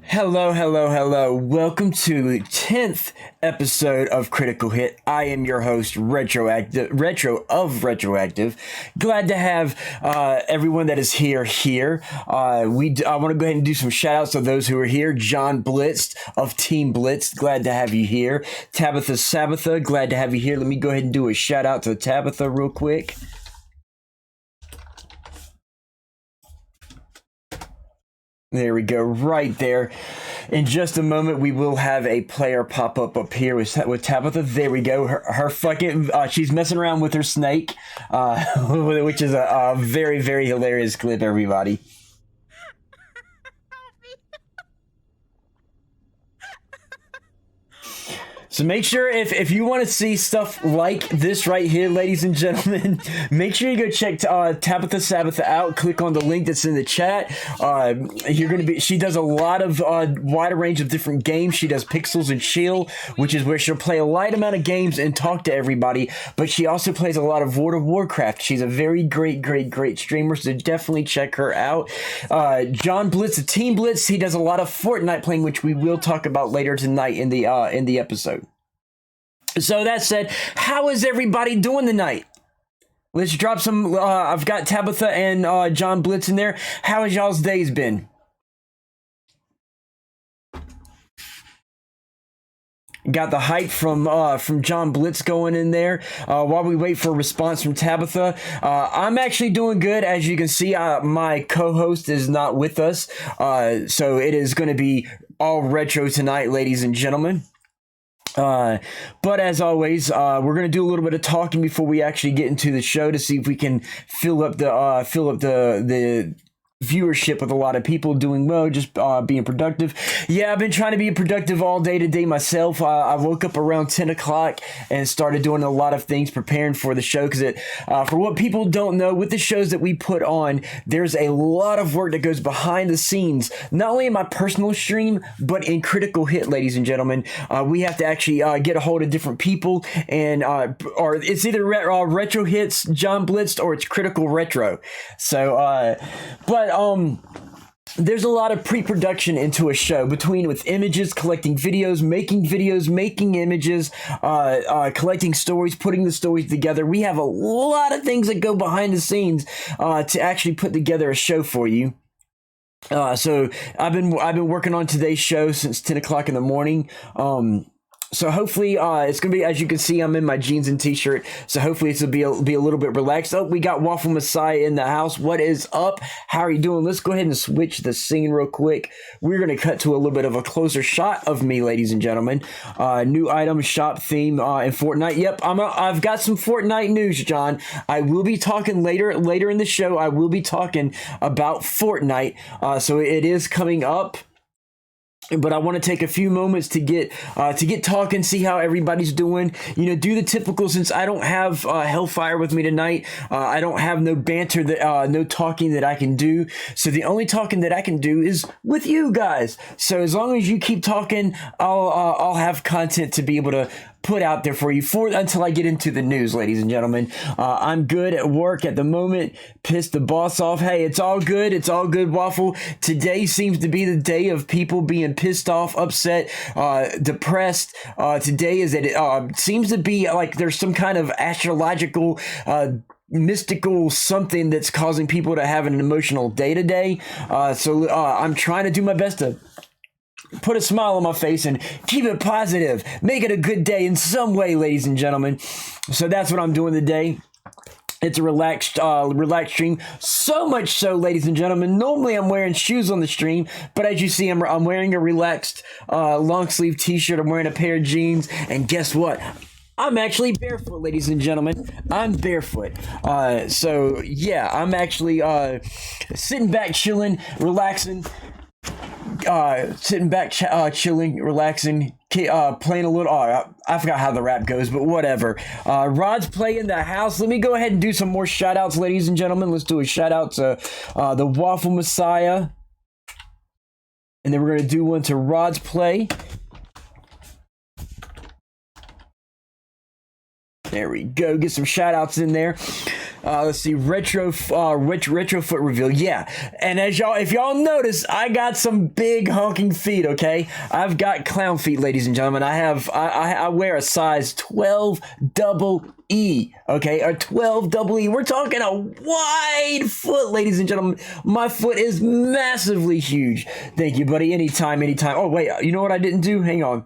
Hello. Welcome to the 10th episode of Critical Hit. I am your host, Retro of Retroactive. Glad to have everyone that is here. I want to go ahead and do some shout outs to those who are here. John Blitz of Team Blitz, glad to have you here. Tabitha, glad to have you here. Let me go ahead and do a shout out to Tabitha real quick. There we go, right there. In just a moment, we will have a player pop up here with Tabitha. There we go. Her fucking, she's messing around with her snake, which is a very, very hilarious clip, everybody. So make sure if you want to see stuff like this right here, ladies and gentlemen, make sure you go check Tabitha Sabbatha out. Click on the link that's in the chat. She does a lot of wider range of different games. She does Pixels and Chill, which is where she'll play a light amount of games and talk to everybody. But she also plays a lot of World of Warcraft. She's a very great streamer, so definitely check her out. John Blitz of Team Blitz, he does a lot of Fortnite playing, which we will talk about later tonight in the episode. So that said, how is everybody doing tonight? Let's drop some, I've got Tabitha and John Blitz in there. How has y'all's days been? Got the hype from John Blitz going in there. While we wait for a response from Tabitha, I'm actually doing good. As you can see, my co-host is not with us. So it is going to be all retro tonight, ladies and gentlemen. But as always, we're going to do a little bit of talking before we actually get into the show to see if we can fill up the viewership with a lot of people doing well, just being productive. Yeah, I've been trying to be productive all day today myself. I woke up around 10 o'clock and started doing a lot of things preparing for the show because for what people don't know, with the shows that we put on, there's a lot of work that goes behind the scenes, not only in my personal stream, but in Critical Hit, ladies and gentlemen. We have to actually get a hold of different people, and or it's either Retro Hits, John Blitz, or it's Critical Retro. So, there's a lot of pre-production into a show with images, collecting videos, making images, collecting stories, putting the stories together. We have a lot of things that go behind the scenes to actually put together a show for you. So I've been working on today's show since 10 o'clock in the morning. So hopefully, it's going to be, as you can see, I'm in my jeans and t-shirt. So hopefully it's going to be a little bit relaxed. Oh, we got Waffle Messiah in the house. What is up? How are you doing? Let's go ahead and switch the scene real quick. We're going to cut to a little bit of a closer shot of me, ladies and gentlemen. New item shop theme in Fortnite. Yep, I've got some Fortnite news, John. I will be talking later in the show. I will be talking about Fortnite. So it is coming up. But I want to take a few moments to get talking, see how everybody's doing. You know, do the typical, since I don't have Hellfire with me tonight. I don't have no banter, no talking that I can do. So the only talking that I can do is with you guys. So as long as you keep talking, I'll have content to be able to put out there for you until I get into the news, ladies and gentlemen. I'm good at work at the moment. Pissed the boss off. Hey, it's all good. It's all good, Waffle. Today seems to be the day of people being pissed off, upset, depressed. Today seems to be like there's some kind of astrological, mystical something that's causing people to have an emotional day today. So I'm trying to do my best to put a smile on my face and keep it positive. Make it a good day in some way, ladies and gentlemen. So that's what I'm doing today. It's a relaxed stream. So much so, ladies and gentlemen, normally I'm wearing shoes on the stream, but as you see, I'm wearing a relaxed long sleeve t-shirt. I'm wearing a pair of jeans, and guess what? I'm actually barefoot, ladies and gentlemen. I'm barefoot. So yeah, I'm actually sitting back, chilling, relaxing. Sitting back, chilling, relaxing, playing a little. I forgot how the rap goes, but whatever. Rod's playing in the house. Let me go ahead and do some more shout outs, ladies and gentlemen. Let's do a shout out to the Waffle Messiah. And then we're going to do one to Rod's Play. There we go. Get some shout outs in there. Let's see. Retrofoot reveal. Yeah. And as y'all, if y'all notice, I got some big honking feet, okay? I've got clown feet, ladies and gentlemen. I wear a size 12 double E, okay? Or 12 double E. We're talking a wide foot, ladies and gentlemen. My foot is massively huge. Thank you, buddy. Anytime. Oh, wait. You know what I didn't do? Hang on.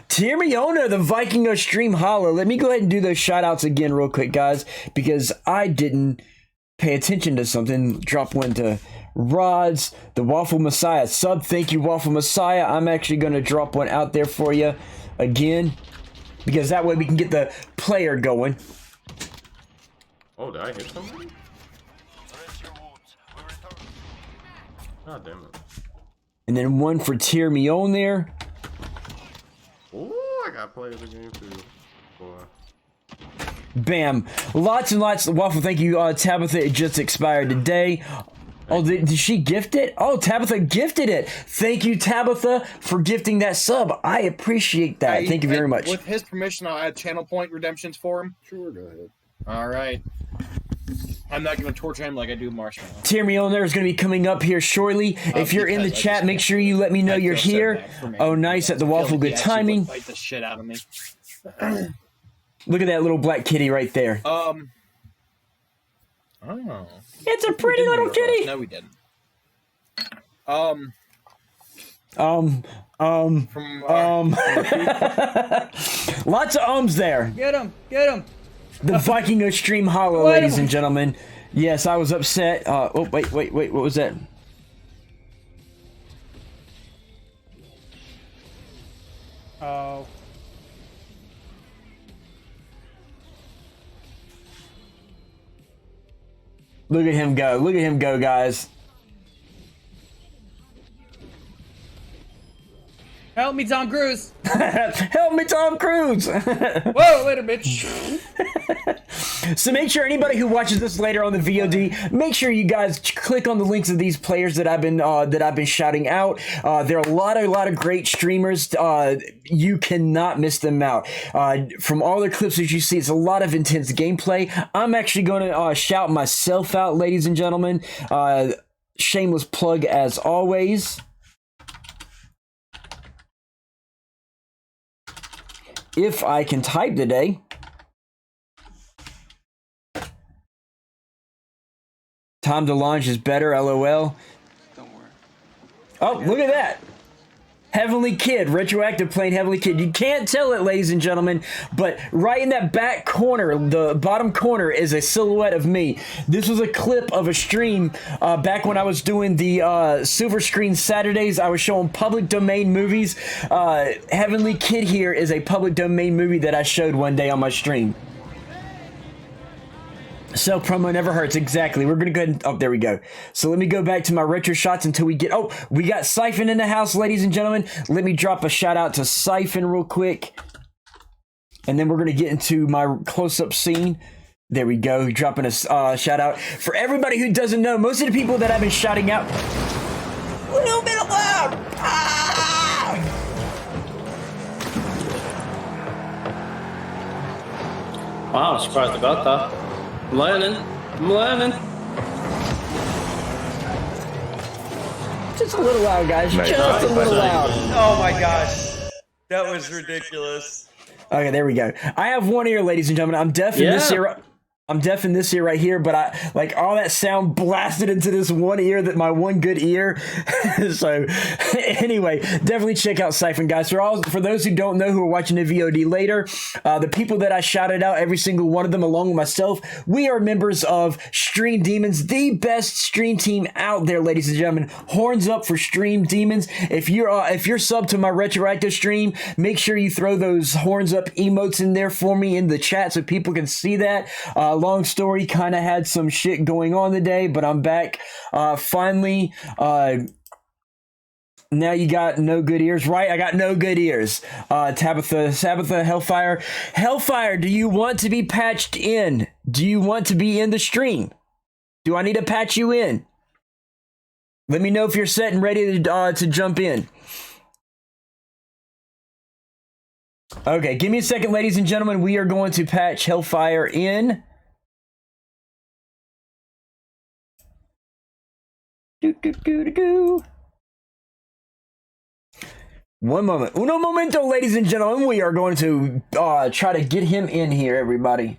Tiermiona, the Viking of Stream Hollow. Let me go ahead and do those shout outs again real quick, guys, because I didn't pay attention to something. Drop one to Rods, the Waffle Messiah sub. Thank you, Waffle Messiah. I'm actually going to drop one out there for you again, because that way we can get the player going. Oh, did I hit somebody? God damn it. And then one for Tiermiona there. Oh, I got played the game too. Boy. Bam. Lots and lots. Waffle, thank you, Tabitha. It just expired today. Oh, did she gift it? Oh, Tabitha gifted it. Thank you, Tabitha, for gifting that sub. I appreciate that. Thank you very much. With his permission, I'll add channel point redemptions for him. Sure, go ahead. All right. I'm not going to torture him like I do Marshmallow. Tiermiona there is going to be coming up here shortly. If you're in the chat, make sure you let me know you're here. Oh, nice. At the Waffle, good timing. Fight the shit out of me. Look at that little black kitty right there. Oh. It's a pretty little kitty. No, we didn't. Lots of ums there. Get him! Get him! The Viking of Stream Hollow, ladies and gentlemen. Yes, I was upset. Oh, wait. What was that? Oh. Look at him go. Look at him go, guys. Help me, Tom Cruise! Help me, Tom Cruise! Whoa, later, bitch! So make sure anybody who watches this later on the VOD, make sure you guys click on the links of these players that I've been shouting out. There are a lot of great streamers. You cannot miss them out. From all the clips that you see, it's a lot of intense gameplay. I'm actually going to shout myself out, ladies and gentlemen. Shameless plug as always. If I can type today. Time to launch is better, LOL. Don't worry. Oh, look at that. Heavenly Kid, Retroactive playing Heavenly Kid. You can't tell it, ladies and gentlemen, but right in that back corner, the bottom corner, is a silhouette of me. This was a clip of a stream back when I was doing the Silver Screen Saturdays. I was showing public domain movies. Heavenly Kid here is a public domain movie that I showed one day on my stream. Self promo never hurts. Exactly. We're going to go ahead and... Oh, there we go. So let me go back to my retro shots until we get... Oh, we got Siphon in the house, ladies and gentlemen. Let me drop a shout out to Siphon real quick. And then we're going to get into my close-up scene. There we go. Dropping a shout out. For everybody who doesn't know, most of the people that I've been shouting out... A little bit loud! Ah! Wow, I'm surprised about that. I'm learning. Just a little loud, guys. Just a little loud. Oh my gosh. That was ridiculous. Okay, there we go. I have one ear, ladies and gentlemen. I'm deaf in this ear. I'm deaf in this ear right here, but I like all that sound blasted into this one ear, that my one good ear. So anyway, definitely check out Siphon, guys. For those who don't know, who are watching the VOD later, the people that I shouted out, every single one of them, along with myself, we are members of Stream Demons, the best stream team out there, ladies and gentlemen. Horns up for Stream Demons. If you're subbed to my retroactive stream, make sure you throw those horns up emotes in there for me in the chat so people can see that. Long story, kind of had some shit going on today, but I'm back finally. Now you got no good ears, right? I got no good ears. Tabitha, Hellfire. Hellfire, do you want to be patched in? Do you want to be in the stream? Do I need to patch you in? Let me know if you're set and ready to jump in. Okay, give me a second, ladies and gentlemen. We are going to patch Hellfire in. One moment. Uno momento, ladies and gentlemen. We are going to try to get him in here, everybody.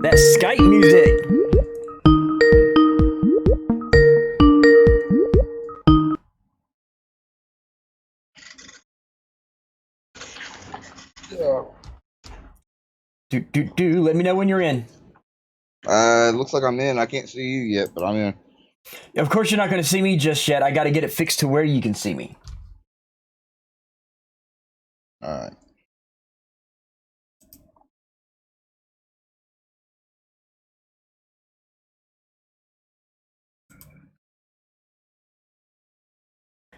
That Skype music. Let me know when you're in. It looks like I'm in. I can't see you yet, but I'm in. Of course, you're not going to see me just yet. I got to get it fixed to where you can see me. All right.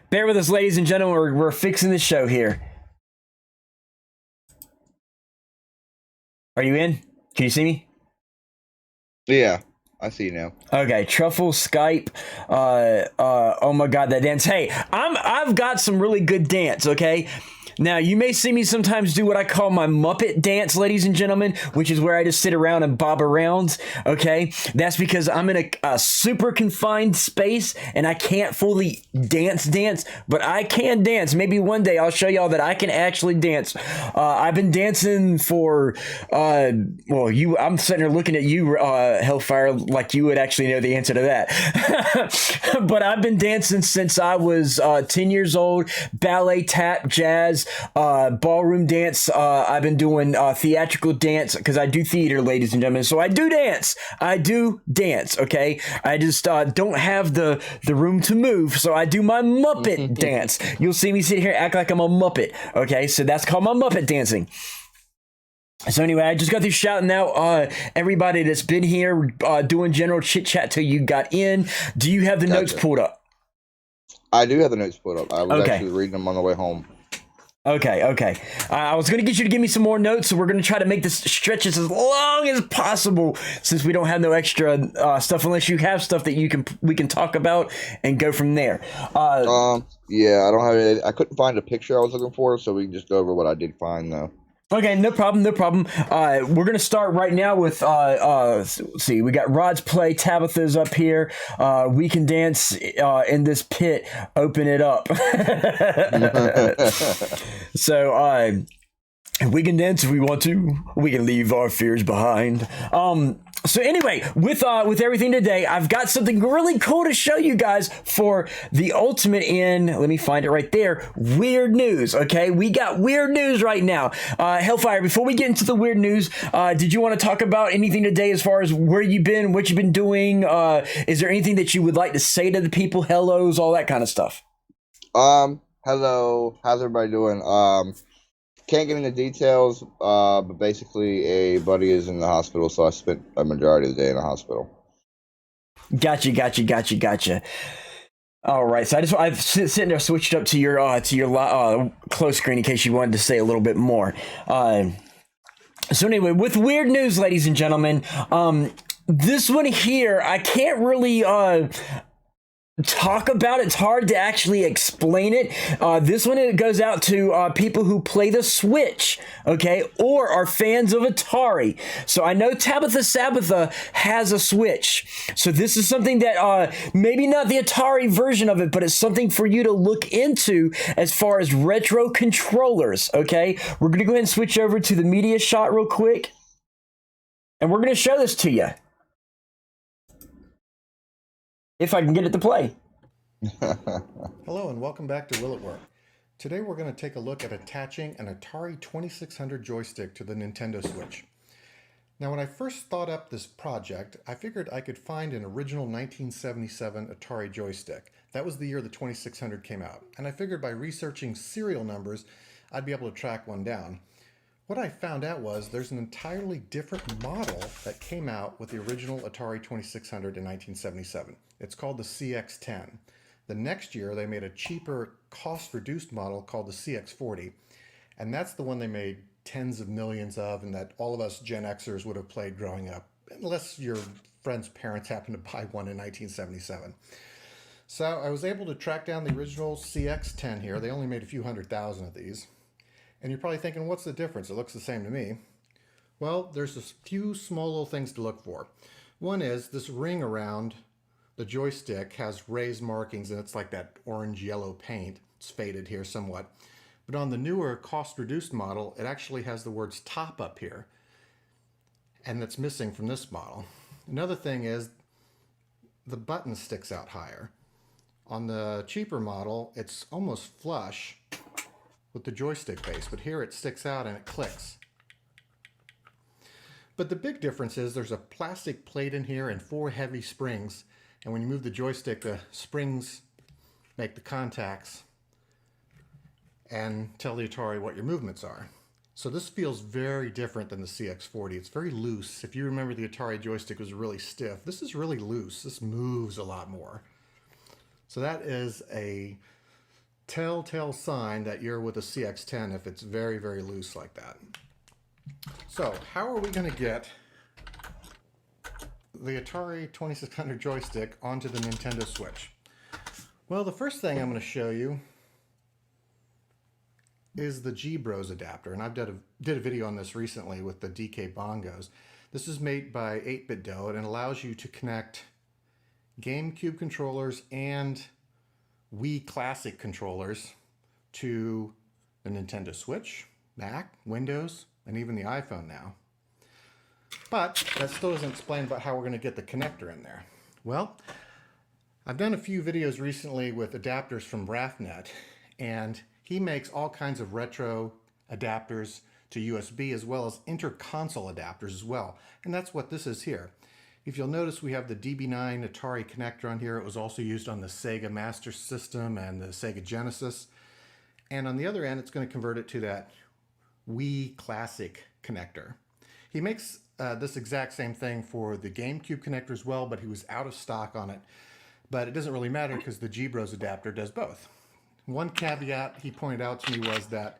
Bear with us, ladies and gentlemen. We're fixing the show here. Are you in? Can you see me? Yeah, I see you now. Okay, Truffle, Skype. Oh my God, that dance. Hey, I've got some really good dance. Okay. Now, you may see me sometimes do what I call my Muppet dance, ladies and gentlemen, which is where I just sit around and bob around, okay? That's because I'm in a super confined space and I can't fully dance, but I can dance. Maybe one day I'll show y'all that I can actually dance. I've been dancing for, I'm sitting here looking at you, Hellfire, like you would actually know the answer to that. But I've been dancing since I was 10 years old, ballet, tap, jazz, ballroom dance. I've been doing theatrical dance because I do theater, ladies and gentlemen. So I do dance. Okay? I just don't have the room to move, so I do my Muppet dance. You'll see me sit here act like I'm a Muppet. Okay? So that's called my Muppet dancing. So anyway, I just got through shouting out everybody that's been here doing general chit chat till you got in. Do you have the notes pulled up? I do have the notes pulled up. I was actually reading them on the way home. Okay. I was going to get you to give me some more notes, so we're going to try to make this stretches as long as possible since we don't have no extra stuff unless you have stuff that we can talk about and go from there. Yeah, I don't have any. I couldn't find a picture I was looking for, so we can just go over what I did find though. Okay, no problem. We're going to start right now with, let's see, we got Rod's Play, Tabitha's up here. We can dance in this pit, open it up. So, we can dance if we want to. We can leave our fears behind. So anyway, with everything today, I've got something really cool to show you guys for the ultimate in, let me find it right there, weird news, okay? We got weird news right now. Hellfire, before we get into the weird news, did you want to talk about anything today as far as where you've been, what you've been doing? Is there anything that you would like to say to the people, hellos, all that kind of stuff? Hello, how's everybody doing? Can't get into details, but basically a buddy is in the hospital, so I spent a majority of the day in the hospital. Gotcha. All right, so I've sitting there switched up to your close screen in case you wanted to say a little bit more. So anyway, with weird news, ladies and gentlemen, this one here I can't really talk about. It's hard to actually explain it. This one, it goes out to people who play the Switch, okay, or are fans of Atari. So I know Tabitha has a Switch, so this is something that maybe not the Atari version of it, but it's something for you to look into as far as retro controllers, okay? We're gonna go ahead and switch over to the media shot real quick, and we're gonna show this to you. If I can get it to play. Hello and welcome back to Will It Work. Today we're going to take a look at attaching an Atari 2600 joystick to the Nintendo Switch. Now when I first thought up this project, I figured I could find an original 1977 Atari joystick. That was the year the 2600 came out. And I figured by researching serial numbers, I'd be able to track one down. What I found out was there's an entirely different model that came out with the original Atari 2600 in 1977. It's called the CX10. The next year they made a cheaper, cost-reduced model called the CX40, and that's the one they made tens of millions of and that all of us Gen Xers would have played growing up, unless your friend's parents happened to buy one in 1977. So I was able to track down the original CX10 here. They only made a few 100,000 of these. And you're probably thinking, what's the difference? It looks the same to me. Well, there's a few small little things to look for. One is this ring around the joystick has raised markings, and it's like that orange-yellow paint. It's faded here somewhat. But on the newer cost-reduced model, it actually has the words top up here. And that's missing from this model. Another thing is the button sticks out higher. On the cheaper model, it's almost flush with the joystick base, but here it sticks out and it clicks. But the big difference is there's a plastic plate in here and 4 heavy springs, and when you move the joystick, the springs make the contacts and tell the Atari what your movements are. So this feels very different than the CX40. It's very loose. If you remember, the Atari joystick was really stiff. This is really loose. This moves a lot more. So that is a telltale sign that you're with a CX10 if it's very, very loose like that. So how are we going to get the Atari 2600 joystick onto the Nintendo Switch? Well, the first thing I'm going to show you is the G-Bros adapter, and I've did a video on this recently with the DK Bongos. This is made by 8BitDo, and it allows you to connect GameCube controllers and Wii Classic controllers to the Nintendo Switch, Mac, Windows, and even the iPhone now. But that still doesn't explain about how we're going to get the connector in there. Well, I've done a few videos recently with adapters from Raphnet, and he makes all kinds of retro adapters to USB as well as inter-console adapters as well. And that's what this is here. If you'll notice, we have the DB9 Atari connector on here. It was also used on the Sega Master System and the Sega Genesis. And on the other end, it's going to convert it to that Wii Classic connector. He makes this exact same thing for the GameCube connector as well, but he was out of stock on it. But it doesn't really matter because the G-Bros adapter does both. One caveat he pointed out to me was that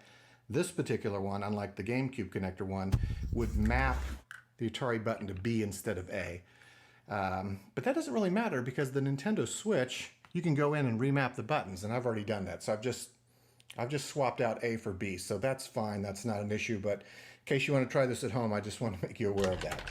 this particular one, unlike the GameCube connector one, would map the Atari button to B instead of A. But that doesn't really matter because the Nintendo Switch, you can go in and remap the buttons, and I've already done that. So I've just swapped out A for B, so that's fine. That's not an issue, but in case you want to try this at home, I just want to make you aware of that.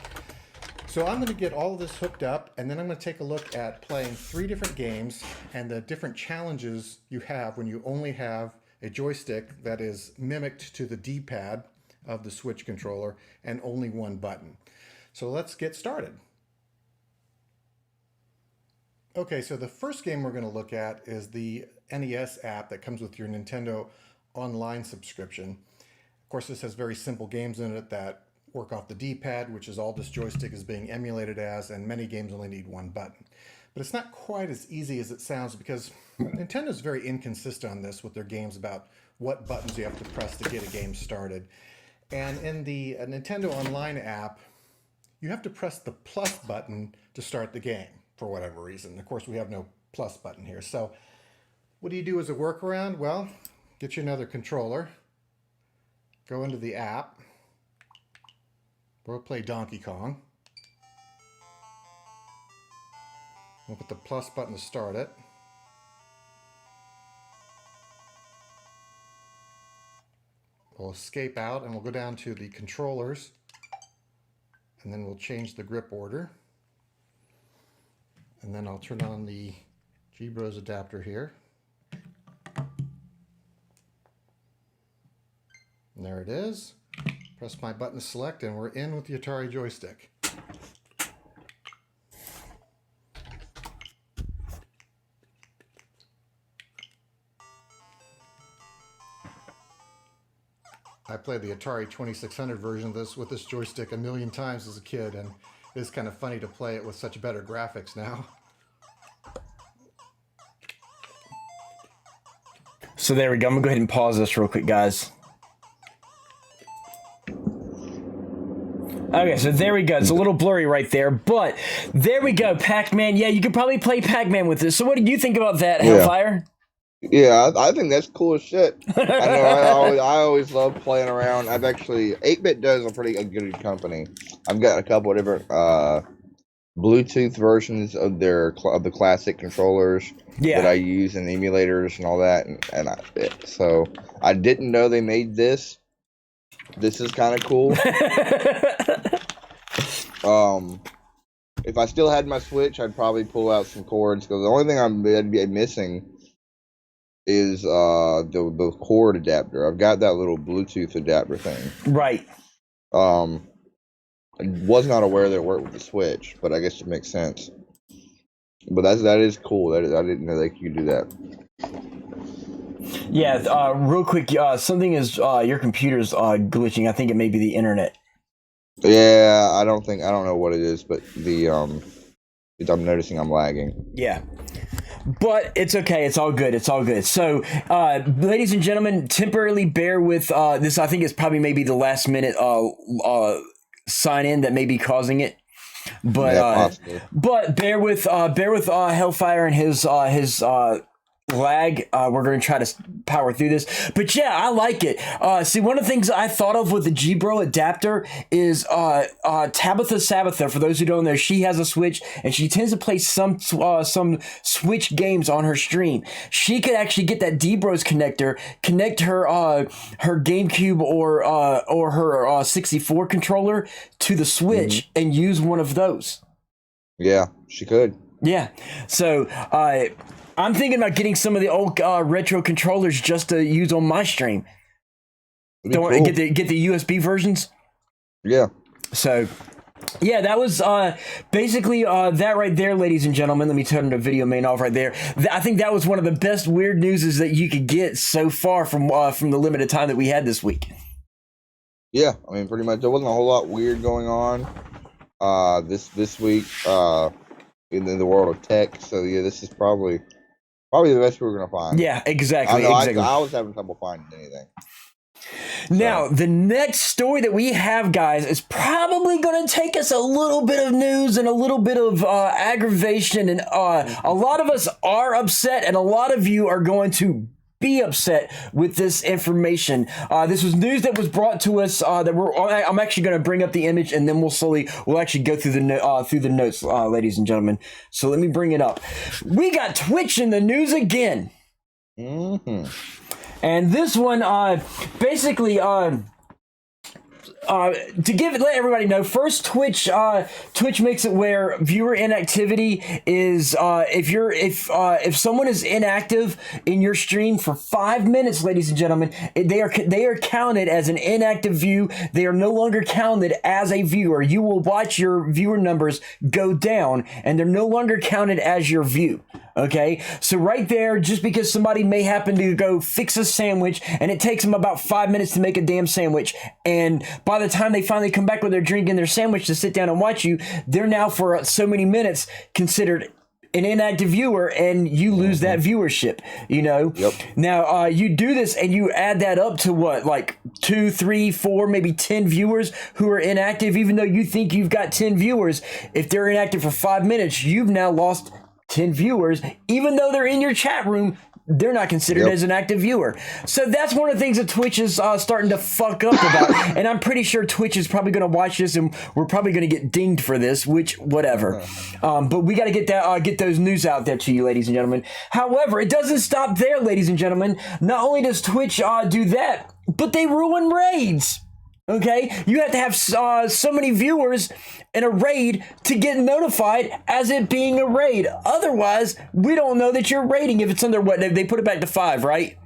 So I'm going to get all of this hooked up, and then I'm going to take a look at playing 3 different games and the different challenges you have when you only have a joystick that is mimicked to the D-pad of the Switch controller and only one button. So let's get started. Okay, so the first game we're going to look at is the NES app that comes with your Nintendo Online subscription. Of course, this has very simple games in it that work off the D-pad, which is all this joystick is being emulated as, and many games only need one button. But it's not quite as easy as it sounds because Nintendo's very inconsistent on this with their games about what buttons you have to press to get a game started. And in the Nintendo Online app, you have to press the plus button to start the game for whatever reason. Of course, we have no plus button here. So what do you do as a workaround? Well, get you another controller, go into the app, we'll play Donkey Kong. We'll put the plus button to start it. We'll escape out and we'll go down to the controllers, and then we'll change the grip order. And then I'll turn on the G-Bros adapter here. And there it is. Press my button to select, and we're in with the Atari joystick. I played the Atari 2600 version of this with this joystick a million times as a kid, and it's kind of funny to play it with such better graphics now. So there we go. I'm going to go ahead and pause this real quick, guys. Okay, so there we go. It's a little blurry right there, but there we go. Pac-Man. Yeah, you could probably play Pac-Man with this. So what do you think about that, Yeah. Hellfire? Yeah, I think that's cool as shit. I know I always love playing around. I've actually 8-Bit does a pretty good company. I've got a couple of different Bluetooth versions of the classic controllers that I use in emulators and all that, so I didn't know they made this. This is kind of cool. If I still had my Switch, I'd probably pull out some cords because the only thing I'd be missing is the cord adapter. I've got that little Bluetooth adapter thing. Right. I was not aware that it worked with the Switch, but I guess it makes sense. But that is cool. I didn't know they could do that. Yeah, real quick, something is your computer's glitching. I think it may be the internet. Yeah, I don't know what it is, but I'm noticing I'm lagging. Yeah. But it's okay. It's all good. It's all good. So, ladies and gentlemen, temporarily bear with this. I think it's probably maybe the last minute sign in that may be causing it. But possibly. But bear with Hellfire and his lag. We're going to try to power through this, but yeah, I like it. See, one of the things I thought of with the G-Bro adapter is Tabitha Sabatha. For those who don't know, she has a Switch and she tends to play some Switch games on her stream. She could actually get that D-Bros connector, connect her GameCube or her 64 controller to the Switch and use one of those. Yeah, she could. Yeah, so I'm thinking about getting some of the old retro controllers just to use on my stream. Don't cool. get the USB versions. Yeah. So, yeah, that was basically that right there, ladies and gentlemen. Let me turn the video main off right there. I think that was one of the best weird newses that you could get so far from the limited time that we had this week. Yeah, I mean, pretty much there wasn't a whole lot weird going on this week in the world of tech. So yeah, this is probably the best we're gonna find. Yeah, exactly. I was having trouble finding anything. Now, the next story that we have, guys, is probably going to take us a little bit of news and a little bit of aggravation. And a lot of us are upset, and a lot of you are going to be upset with this information. This was news that was brought to us that I'm actually going to bring up the image, and then we'll actually go through the notes, ladies and gentlemen. So let me bring it up. We got Twitch in the news again. Mm-hmm. And this one, basically, to let everybody know, first Twitch makes it where viewer inactivity is if someone is inactive in your stream for 5 minutes, ladies and gentlemen, they are counted as an inactive view. They are no longer counted as a viewer. You will watch your viewer numbers go down, and they're no longer counted as your view. Okay, so right there, just because somebody may happen to go fix a sandwich and it takes them about 5 minutes to make a damn sandwich, and by the time they finally come back with their drink and their sandwich to sit down and watch you, they're now for so many minutes considered an inactive viewer, and you lose that viewership, you know? Yep. Now, you do this and you add that up to what, like 2, 3, 4, maybe 10 viewers who are inactive, even though you think you've got 10 viewers. If they're inactive for 5 minutes, you've now lost 10 viewers, even though they're in your chat room. They're not considered as an active viewer. So that's one of the things that Twitch is starting to fuck up about. And I'm pretty sure Twitch is probably going to watch this, and we're probably going to get dinged for this, which, whatever. But we got to get those news out there to you, ladies and gentlemen. However, it doesn't stop there, ladies and gentlemen. Not only does Twitch do that, but they ruin raids. Okay, you have to have so many viewers in a raid to get notified as it being a raid. Otherwise, we don't know that you're raiding if it's under what they put it back to 5, right?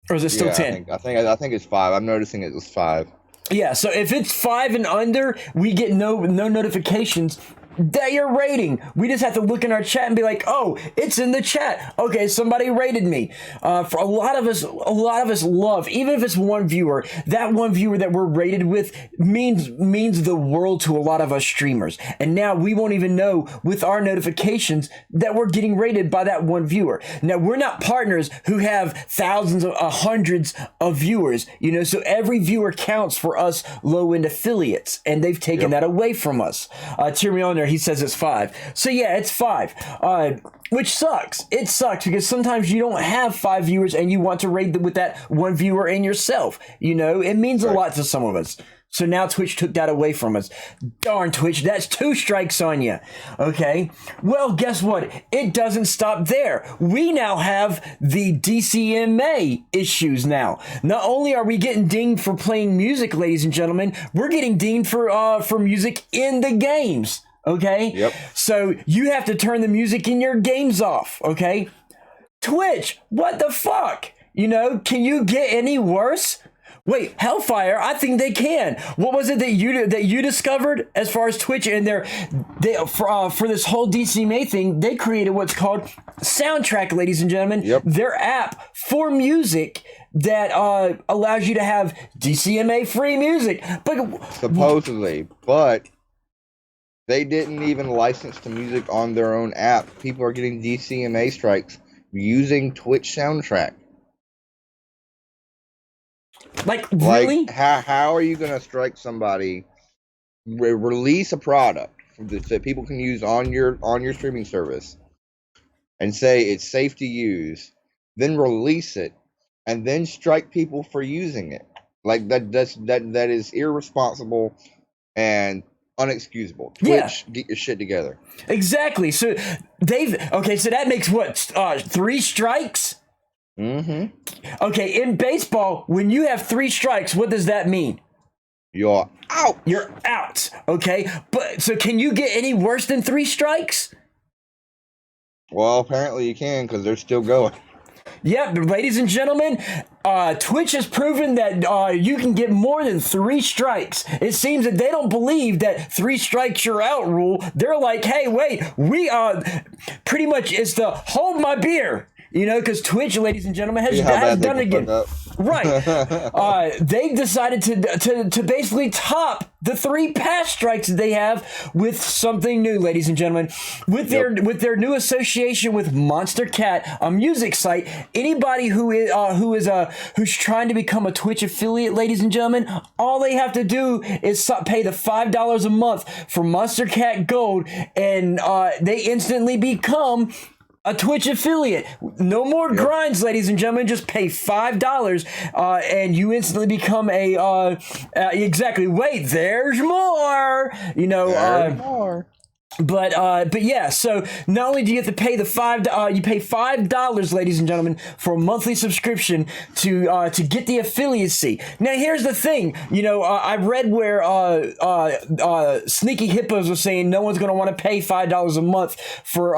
Or is it still 10? I think it's 5. I'm noticing it was 5. Yeah, so if it's 5 and under, we get no notifications that you're rating. We just have to look in our chat and be like, oh, it's in the chat. Okay, somebody rated me. For a lot of us love, even if it's one viewer, that one viewer that we're rated with means the world to a lot of us streamers. And now we won't even know with our notifications that we're getting rated by that one viewer. Now, we're not partners who have thousands of hundreds of viewers, so every viewer counts for us low-end affiliates, and they've taken that away from us. Tear me on there. He says it's 5. So yeah, it's 5. Which sucks. It sucks because sometimes you don't have 5 viewers and you want to rate them with that one viewer and yourself. It means a lot to some of us. So now Twitch took that away from us. Darn Twitch, that's 2 strikes on you. Okay. Well, guess what? It doesn't stop there. We now have the DCMA issues now. Not only are we getting dinged for playing music, ladies and gentlemen, we're getting dinged for music in the games. Okay? Yep. So you have to turn the music in your games off. Okay? Twitch, what the fuck? Can you get any worse? Wait, Hellfire, I think they can. What was it that you discovered as far as Twitch and for this whole DCMA thing, they created what's called Soundtrack, ladies and gentlemen. Yep. Their app for music that allows you to have DCMA free music. But Supposedly, but they didn't even license the music on their own app. People are getting DCMA using Twitch Soundtrack. Like, really? How are you going to strike somebody? Release a product that people can use on your streaming service, and say it's safe to use, then release it, and then strike people for using it. Like that is irresponsible and unexcusable. Twitch, get your shit together. Exactly. So so that makes what 3 strikes? Mm-hmm. Okay, in baseball, when you have 3 strikes, what does that mean? You're out. You're out. Okay, but so can you get any worse than 3 strikes? Well, apparently you can, because they're still going. Yeah, but ladies and gentlemen, Twitch has proven that you can get more than 3 strikes. It seems that they don't believe that 3 strikes you're out rule. They're like, hey, wait, we pretty much it's the hold my beer. Because Twitch, ladies and gentlemen, has done it again. Right. They've decided to basically top the 3 past strikes that they have with something new, ladies and gentlemen. With their new association with Monster Cat, a music site. Anybody who's trying to become a Twitch affiliate, ladies and gentlemen, all they have to do is pay the $5 a month for Monster Cat Gold, and they instantly become a Twitch affiliate. No more grinds, ladies and gentlemen. Just pay $5 and you instantly become a exactly. Wait, there's more. There's more. But yeah, so not only do you have to pay you pay $5, ladies and gentlemen, for a monthly subscription to get the affiliacy. Now here's the thing, I read where Sneaky Hippos was saying no one's going to want to pay $5 a month for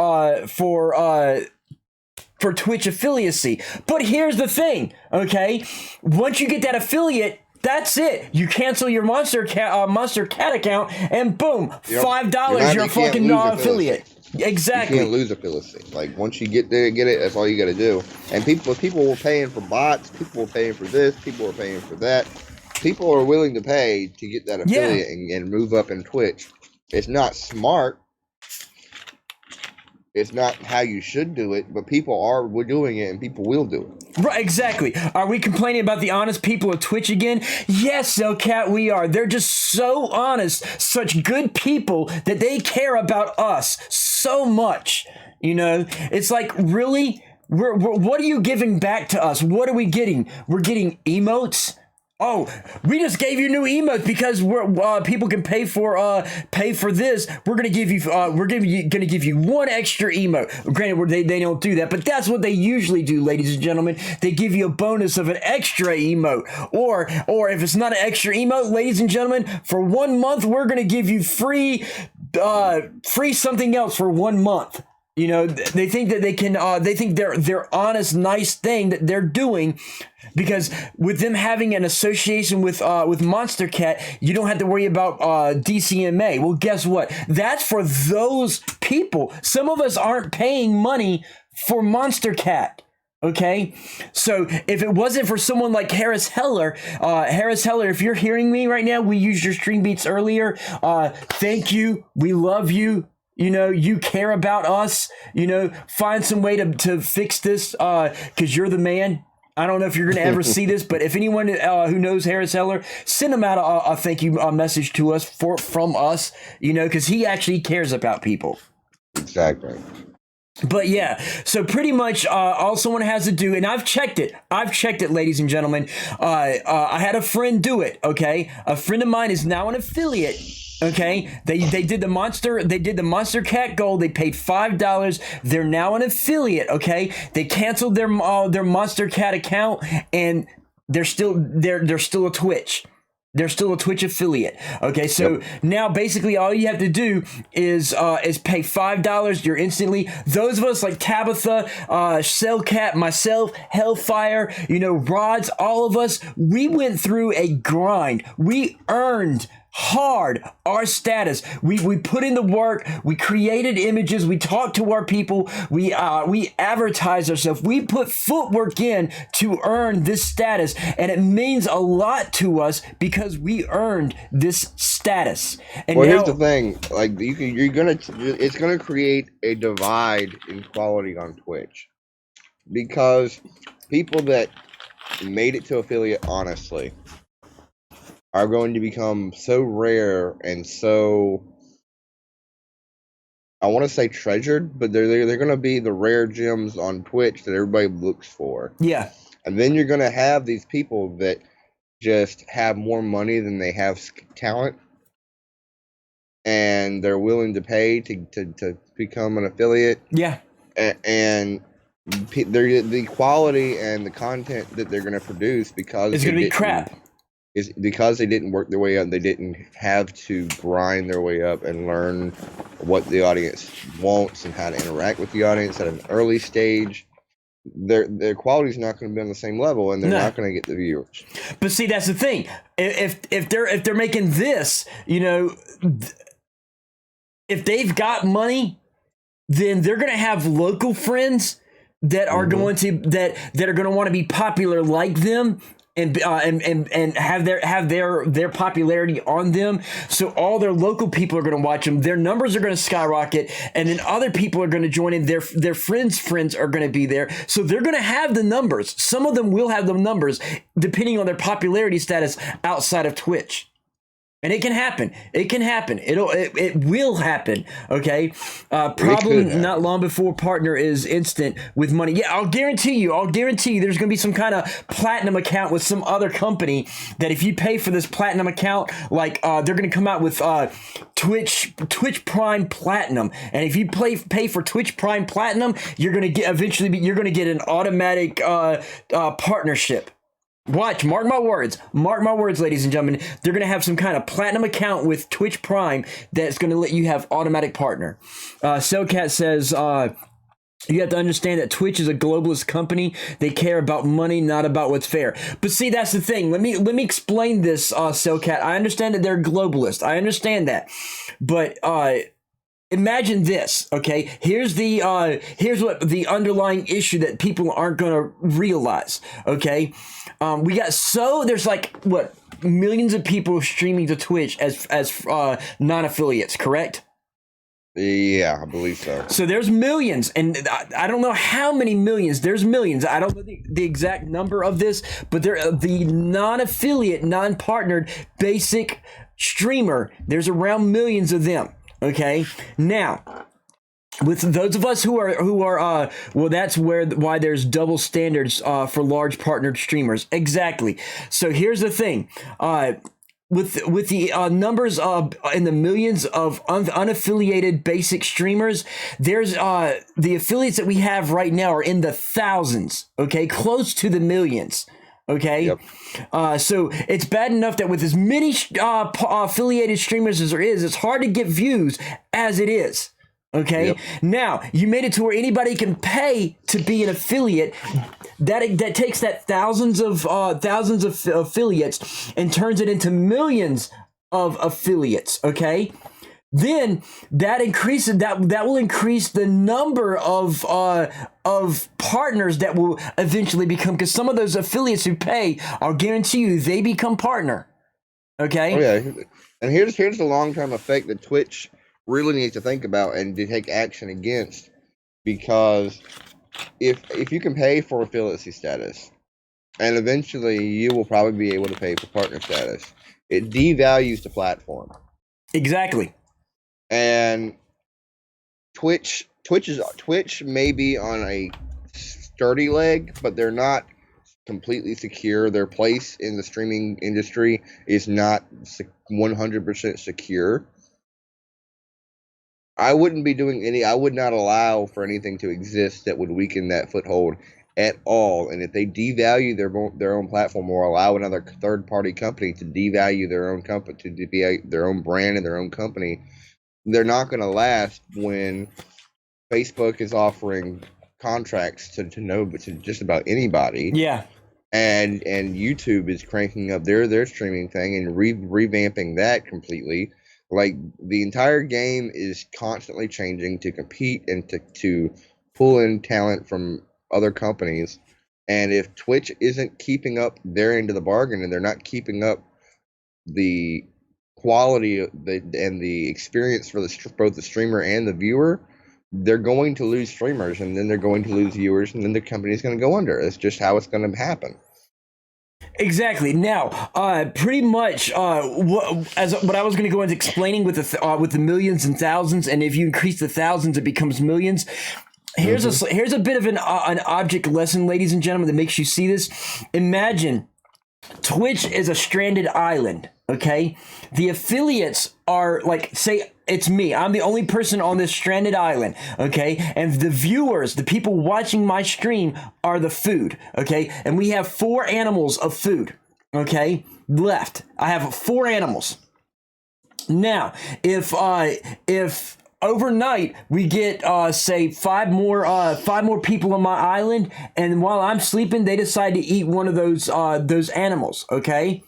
Twitch affiliacy. But here's the thing, okay? Once you get that affiliate, that's it. You cancel your Monster Cat account, and boom, $5. You're a fucking affiliate. Exactly. You can't lose affiliate. Like once you get it, that's all you got to do. And people were paying for bots. People were paying for this. People were paying for that. People are willing to pay to get that affiliate and move up in Twitch. It's not smart. It's not how you should do it, but we're doing it, and people will do it. Right, exactly. Are we complaining about the honest people of Twitch again? Yes, Cat, we are. They're just so honest, such good people that they care about us so much. It's like, really? What are you giving back to us? What are we getting? We're getting emotes. Oh, we just gave you new emotes because people can pay for this. We're gonna give you gonna give you 1 extra emote. Granted, they don't do that, but that's what they usually do, ladies and gentlemen. They give you a bonus of an extra emote, or if it's not an extra emote, ladies and gentlemen, for 1 month we're gonna give you free something else for 1 month. You know, they think that they can. They think they're honest, nice thing that they're doing, because with them having an association with Monster Cat, you don't have to worry about DCMA. Well, guess what? That's for those people. Some of us aren't paying money for Monster Cat. Okay, so if it wasn't for someone like Harris Heller, if you're hearing me right now, we used your stream beats earlier. Thank you. We love you. You know, you care about us. You know, find some way to fix this, because you're the man. I don't know if you're going to ever see this, but if anyone who knows Harris Heller, send him out a thank you message to us from us, you know, because he actually cares about people. Exactly. But yeah, so pretty much all someone has to do, and I've checked it, ladies and gentlemen. I had a friend do it, okay? A friend of mine is now an affiliate. Okay, they did the Monster Cat Gold. They paid $5. They're now an affiliate. Okay, they canceled their Monster Cat account, and they're still a Twitch. They're still a Twitch affiliate. Okay, so now basically all you have to do is pay $5. You're instantly, those of us like Tabitha, Cellcat, myself, Hellfire, you know, Rods, all of us, we went through a grind. We earned hard our status. We put in the work. We created images. We talked to our people. We advertised ourselves. We put footwork in to earn this status, and it means a lot to us because we earned this status. And well, now, here's the thing: like it's gonna create a divide in quality on Twitch, because people that made it to affiliate honestly are going to become so rare and so, I want to say treasured, but they're going to be the rare gems on Twitch that everybody looks for. yeah. And then you're going to have these people that just have more money than they have talent, and they're willing to pay to become an affiliate. Yeah. And the quality and the content that they're going to produce, because It's going to be crap. Is because they didn't work their way up. They didn't have to grind their way up and learn what the audience wants and how to interact with the audience at an early stage. Their quality is not going to be on the same level, and they're not going to get the viewers. But see, that's the thing. If they're making this, you know, if they've got money, then they're going to have local friends that are going to that are going to want to be popular like them. And have their popularity on them, so all their local people are going to watch them. Their numbers are going to skyrocket, and then other people are going to join in. Their friends are going to be there, so they're going to have the numbers. Some of them will have the numbers depending on their popularity status outside of Twitch. And it can happen. It can happen. It will happen. Okay. Problem not long before partner is instant with money. Yeah, I'll guarantee you. There's going to be some kind of platinum account with some other company that if you pay for this platinum account, like they're going to come out with Twitch Prime Platinum, and if you pay for Twitch Prime Platinum, you're going to get you're going to get an automatic partnership. Watch, mark my words, ladies and gentlemen. They're going to have some kind of platinum account with Twitch Prime that's going to let you have automatic partner. Cellcat says, you have to understand that Twitch is a globalist company. They care about money, not about what's fair. But see, that's the thing. Let me explain this, Cellcat. I understand that they're globalist. I understand that. But, imagine this, okay? Here's what the underlying issue that people aren't going to realize, okay? There's like what, millions of people streaming to Twitch as non-affiliates, correct? Yeah, I believe so. So there's millions, and I don't know how many millions. There's millions. I don't know the exact number of this, but the non-affiliate, non-partnered basic streamer, there's around millions of them. Okay, now with those of us who are well, that's why there's double standards for large partnered streamers. Exactly. So here's the thing. With the numbers in the millions of unaffiliated basic streamers, there's the affiliates that we have right now are in the thousands. Okay, close to the millions. Okay, yep. So it's bad enough that with as many affiliated streamers as there is, it's hard to get views as it is. Okay. Yep. Now you made it to where anybody can pay to be an affiliate. That takes that thousands of affiliates and turns it into millions of affiliates. Okay. Then that increases that will increase the number of partners that will eventually become, because some of those affiliates who pay, I'll guarantee you, they become partner. Okay. Oh yeah, and here's the long-term effect that Twitch really needs to think about and to take action against, because if you can pay for affiliate status, and eventually you will probably be able to pay for partner status, it devalues the platform. Exactly. And Twitch may be on a sturdy leg, but they're not completely secure. Their place in the streaming industry is not 100% secure. I would not allow for anything to exist that would weaken that foothold at all. And if they devalue their own platform, or allow another third-party company to devalue their own company, to devalue their own brand and their own company, they're not going to last when Facebook is offering contracts to just about anybody. Yeah. And YouTube is cranking up their streaming thing and revamping that completely. Like, the entire game is constantly changing to compete and to pull in talent from other companies. And if Twitch isn't keeping up their end of the bargain, and they're not keeping up the quality and the experience for both the streamer and the viewer, they're going to lose streamers, and then they're going to lose viewers, and then the company's going to go under. That's just how it's going to happen. Exactly. Now, pretty much, what I was going to go into explaining with the millions and thousands, and if you increase the thousands, it becomes millions. Here's a bit of an object lesson, ladies and gentlemen, that makes you see this. Imagine Twitch is a stranded island. Okay, the affiliates are like, say it's me. I'm the only person on this stranded island. Okay, and the viewers, the people watching my stream, are the food. Okay, and we have 4 animals of food. Okay, left. I have 4 animals. Now, if overnight we get say 5 more people on my island, and while I'm sleeping, they decide to eat one of those animals. Okay.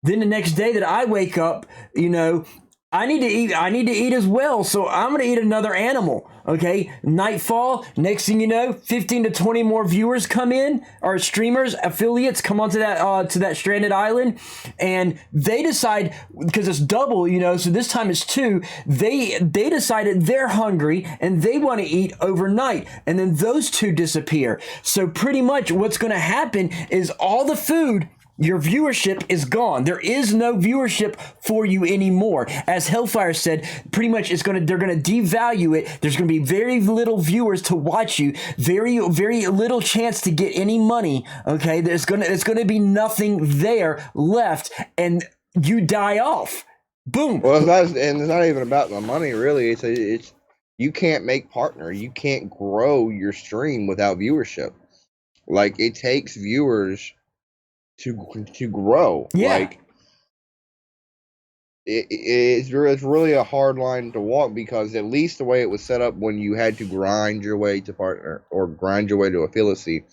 Then the next day that I wake up, I need to eat as well. So I'm going to eat another animal. Okay. Nightfall. Next thing you know, 15 to 20 more viewers come in, or streamers, affiliates come onto that stranded island, and they decide, because it's double, so this time it's 2. They decided they're hungry and they want to eat overnight, and then those 2 disappear. So pretty much what's going to happen is all the food, your viewership is gone. There is no viewership for you anymore. As Hellfire said, pretty much they're gonna devalue it. There's gonna be very little viewers to watch you, very, very little chance to get any money. Okay, it's gonna be nothing there left, and you die off. Boom. Well, it's not even about the money, really. It's you can't make partner. You can't grow your stream without viewership. Like, it takes viewers to grow. Yeah. Like, it's really a hard line to walk, because at least the way it was set up, when you had to grind your way to partner or grind your way to affiliacy,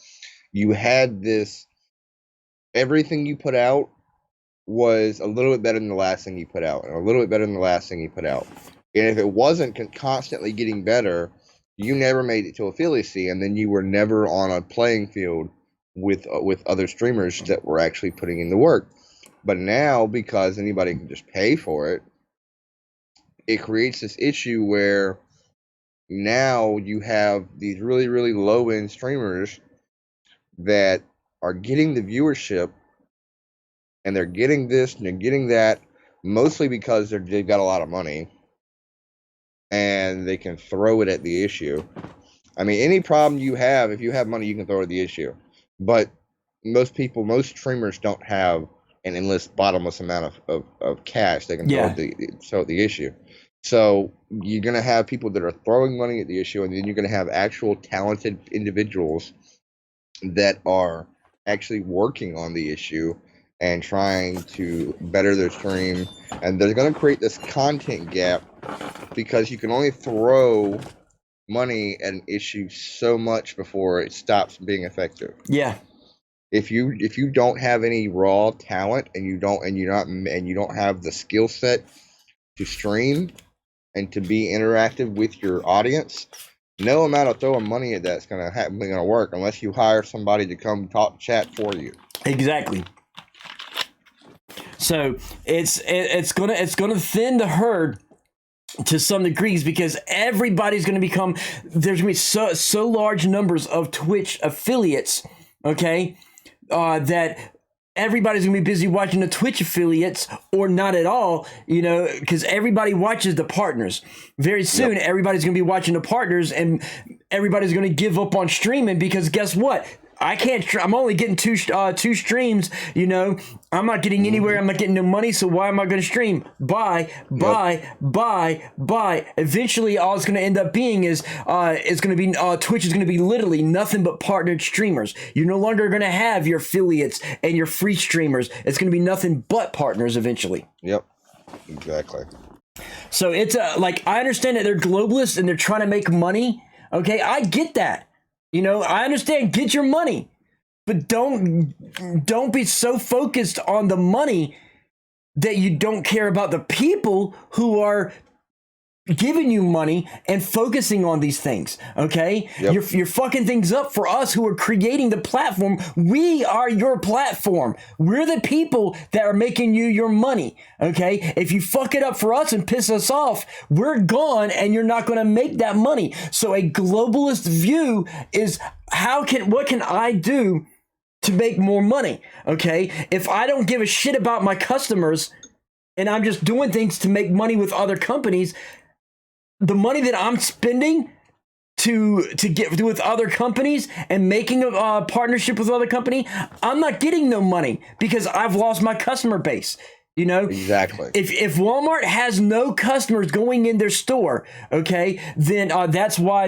you had this, everything you put out was a little bit better than the last thing you put out, and a little bit better than the last thing you put out. And if it wasn't constantly getting better, you never made it to affiliacy, and then you were never on a playing field with other streamers that were actually putting in the work. But now, because anybody can just pay for it, it creates this issue where now you have these really, really low-end streamers that are getting the viewership, and they're getting this and they're getting that, mostly because they've got a lot of money and they can throw it at the issue. I mean, any problem you have, if you have money, you can throw it at the issue. But most streamers don't have an endless, bottomless amount of cash they can throw at the issue. So you're going to have people that are throwing money at the issue, and then you're going to have actual talented individuals that are actually working on the issue and trying to better their stream, and they're going to create this content gap because you can only throw money at an issue so much before it stops being effective. Yeah. If you don't have any raw talent and you don't have the skill set to stream and to be interactive with your audience, no amount of throwing money at that's gonna work unless you hire somebody to come talk chat for you. Exactly. So it's gonna thin the herd to some degrees because everybody's gonna become, there's gonna be so large numbers of Twitch affiliates, okay, that everybody's gonna be busy watching the Twitch affiliates or not at all, you know, because everybody watches the partners. Very soon, everybody's gonna be watching the partners, and everybody's gonna give up on streaming because guess what? I can't. I'm only getting two streams. You know, I'm not getting anywhere. I'm not getting no money. So why am I going to stream? Buy. Eventually, all it's going to end up being is it's going to be Twitch is going to be literally nothing but partnered streamers. You're no longer going to have your affiliates and your free streamers. It's going to be nothing but partners eventually. Yep, exactly. So it's like, I understand that they're globalists and they're trying to make money. Okay, I get that. You know, I understand, get your money, but don't be so focused on the money that you don't care about the people who are giving you money and focusing on these things. Okay, you're fucking things up for us who are creating the platform. We are your platform. We're the people that are making you your money. Okay, if you fuck it up for us and piss us off, we're gone and you're not going to make that money. So a globalist view is what can I do to make more money? Okay, if I don't give a shit about my customers and I'm just doing things to make money with other companies, the money that I'm spending to get with other companies and making a partnership with other company, I'm not getting no money because I've lost my customer base. You know, exactly. If Walmart has no customers going in their store, okay, then that's why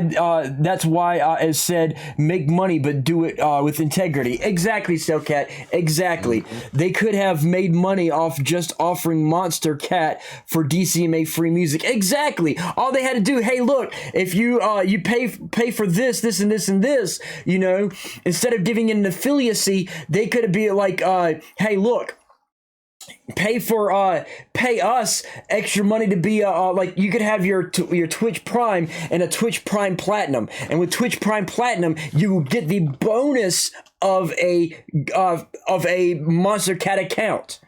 it said make money, but do it with integrity. Exactly, Cellcat. Exactly. Mm-hmm. They could have made money off just offering Monster Cat for DCMA free music. Exactly. All they had to do, hey, look, if you you pay for this, and this, and this, you know, instead of giving it an affiliacy, they could be like, hey, look, pay us extra money to be like, you could have your Twitch Prime and a Twitch Prime Platinum, and with Twitch Prime Platinum you get the bonus of a Monster Cat account.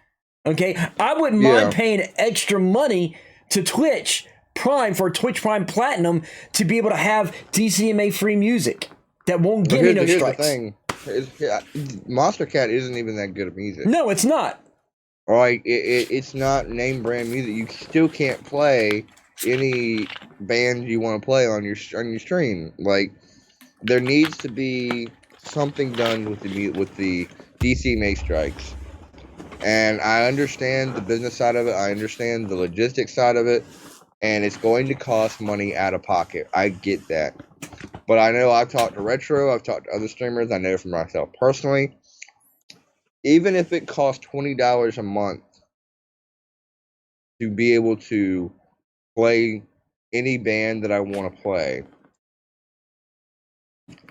Okay, I wouldn't mind paying extra money to Twitch Prime for Twitch Prime Platinum to be able to have DCMA free music that won't give me no strikes. Here's the thing. Monster Cat isn't even that good of music. No, it's not. Right, it's not name brand music. You still can't play any band you want to play on your stream. Like, there needs to be something done with the DCMA strikes. And I understand the business side of it. I understand the logistics side of it, and it's going to cost money out of pocket. I get that, but I know I've talked to Retro. I've talked to other streamers. I know for myself personally. Even if it costs $20 a month to be able to play any band that I want to play,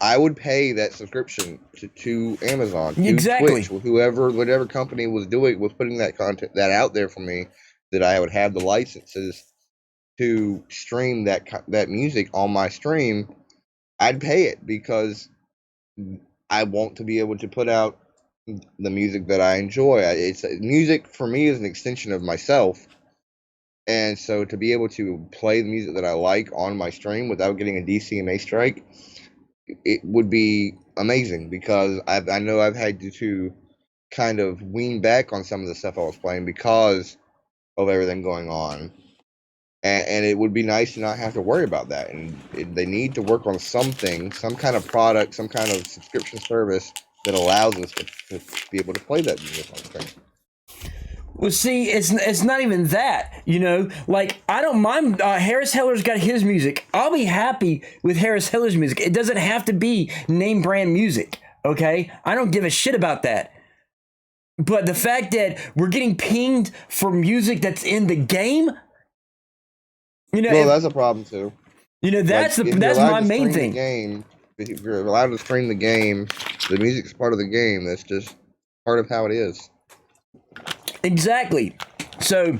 I would pay that subscription to Amazon, to Twitch, whatever company was putting that content out there for me, that I would have the licenses to stream that music on my stream. I'd pay it because I want to be able to put out the music that I enjoy. Music for me is an extension of myself, and so to be able to play the music that I like on my stream without getting a DCMA strike, it would be amazing, because I know I've had to kind of wean back on some of the stuff I was playing because of everything going on, and it would be nice to not have to worry about that. And they need to work on something, some kind of product, some kind of subscription service that allows us to be able to play that music on screen. Well, see, it's not even that, you know. Like, I don't mind. Harris Heller's got his music. I'll be happy with Harris Heller's music. It doesn't have to be name brand music, okay? I don't give a shit about that. But the fact that we're getting pinged for music that's in the game, you know, Well, that's a problem too. you know, that's Like, if you're that's allowed my to main stream thing. The game, if you're allowed to stream the game, the music's part of the game. That's just part of how it is. Exactly. So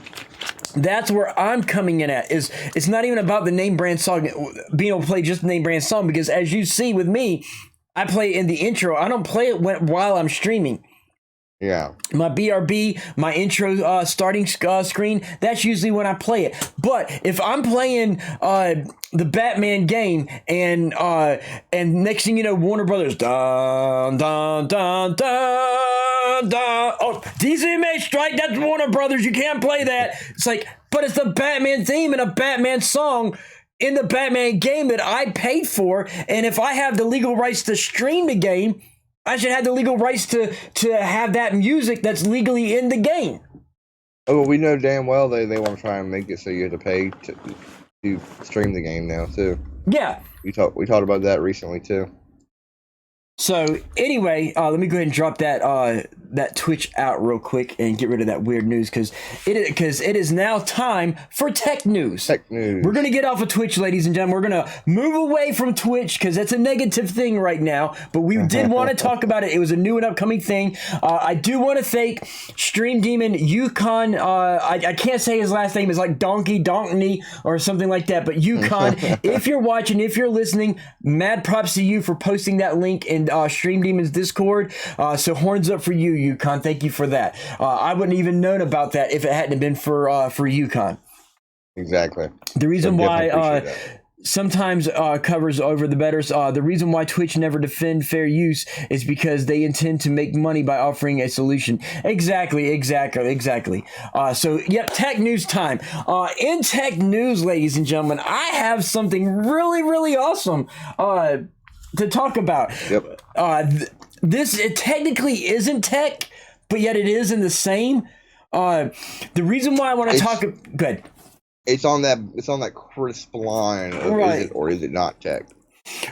that's where I'm coming in at. Is it's not even about the name brand song, being able to play just the name brand song, because as you see with me, I play it in the intro. I don't play it while I'm streaming. Yeah. My BRB, my intro starting screen, that's usually when I play it. But if I'm playing the Batman game and next thing you know, Warner Brothers, dun dun dun dun dun, oh, DCMA strike, that's Warner Brothers, you can't play that. It's like, but it's the Batman theme and a Batman song in the Batman game that I paid for, and if I have the legal rights to stream the game, I should have the legal rights to have that music that's legally in the game. Oh, well, we know damn well they want to try and make it so you have to pay to stream the game now too. Yeah. We talked about that recently too. So anyway, let me go ahead and drop that Twitch out real quick and get rid of that weird news because it is now time for tech news. Tech news. We're gonna get off of Twitch, ladies and gentlemen. We're gonna move away from Twitch because it's a negative thing right now. But we did want to talk about it. It was a new and upcoming thing. I do want to thank Stream Demon Yukon. I can't say his last name is like Donkey or something like that. But Yukon, if you're watching, if you're listening, mad props to you for posting that link in Stream Demon's Discord. So horns up for you, Yukon. Thank you for that. I wouldn't even known about that if it hadn't been for Yukon. Exactly. The reason So definitely why appreciate that. sometimes covers over the betters. The reason why Twitch never defend fair use is because they intend to make money by offering a solution. Exactly. So, yep, tech news time. In tech news, ladies and gentlemen, I have something really, really awesome to talk about. Yep. This it technically isn't tech, but yet it is in the same. The reason why I want to talk. Good. It's on that crisp line of Right. is it or is it not tech?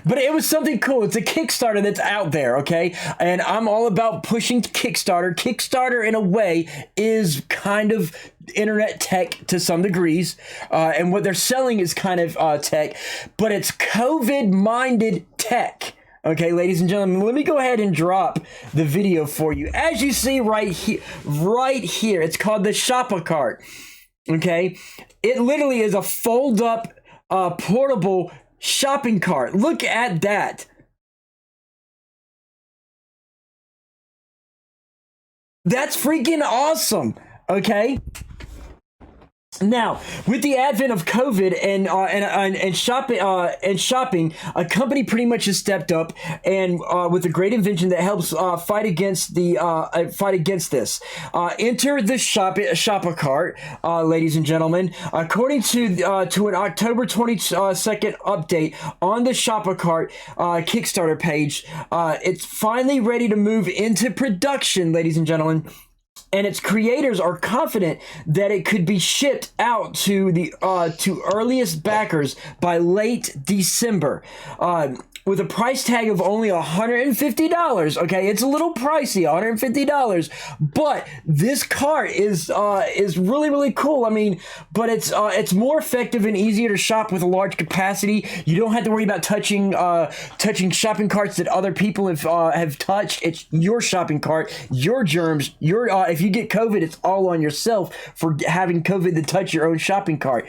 But it was something cool. It's a Kickstarter that's out there, okay? And I'm all about pushing Kickstarter. Kickstarter, in a way, is kind of internet tech to some degrees. And what they're selling is kind of tech. But it's COVID-minded tech. Okay, ladies and gentlemen, let me go ahead and drop the video for you. As you see right here, it's called the Shop-A-Cart. Okay? It literally is a fold-up, portable shopping cart. Look at that. That's freaking awesome. Okay? Now, with the advent of COVID and shopping, a company pretty much has stepped up and with a great invention that helps fight against this. Enter the Shop-A-Cart, ladies and gentlemen. According to an October 22nd update on the Shop-A-Cart Kickstarter page, it's finally ready to move into production, ladies and gentlemen. And its creators are confident that it could be shipped out to the earliest backers by late December. With a price tag of only $150. Okay, it's a little pricey, $150, but this cart is really, really cool. I mean, but it's more effective and easier to shop with a large capacity. You don't have to worry about touching shopping carts that other people have touched. It's your shopping cart, your germs, if you get COVID, it's all on yourself for having COVID to touch your own shopping cart.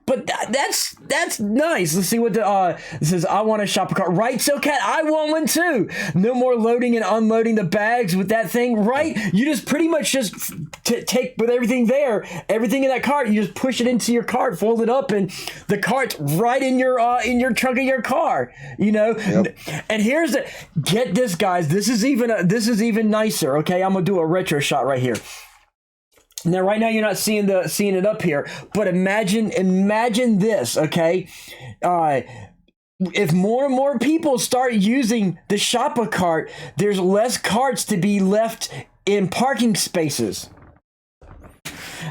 But that's nice. Let's see what it says. I want a shopping cart. Right, so Cat, I want one too. No more loading and unloading the bags with that thing, right? You just pretty much just take with everything there, everything in that cart. You just push it into your cart, fold it up, and the cart's right in your trunk of your car. You know. Yep. And get this, guys. This is even nicer. Okay, I'm gonna do a retro shot right here. Now, right now, you're not seeing it up here, but imagine this, okay? If more and more people start using the Shop-A-Cart, there's less carts to be left in parking spaces.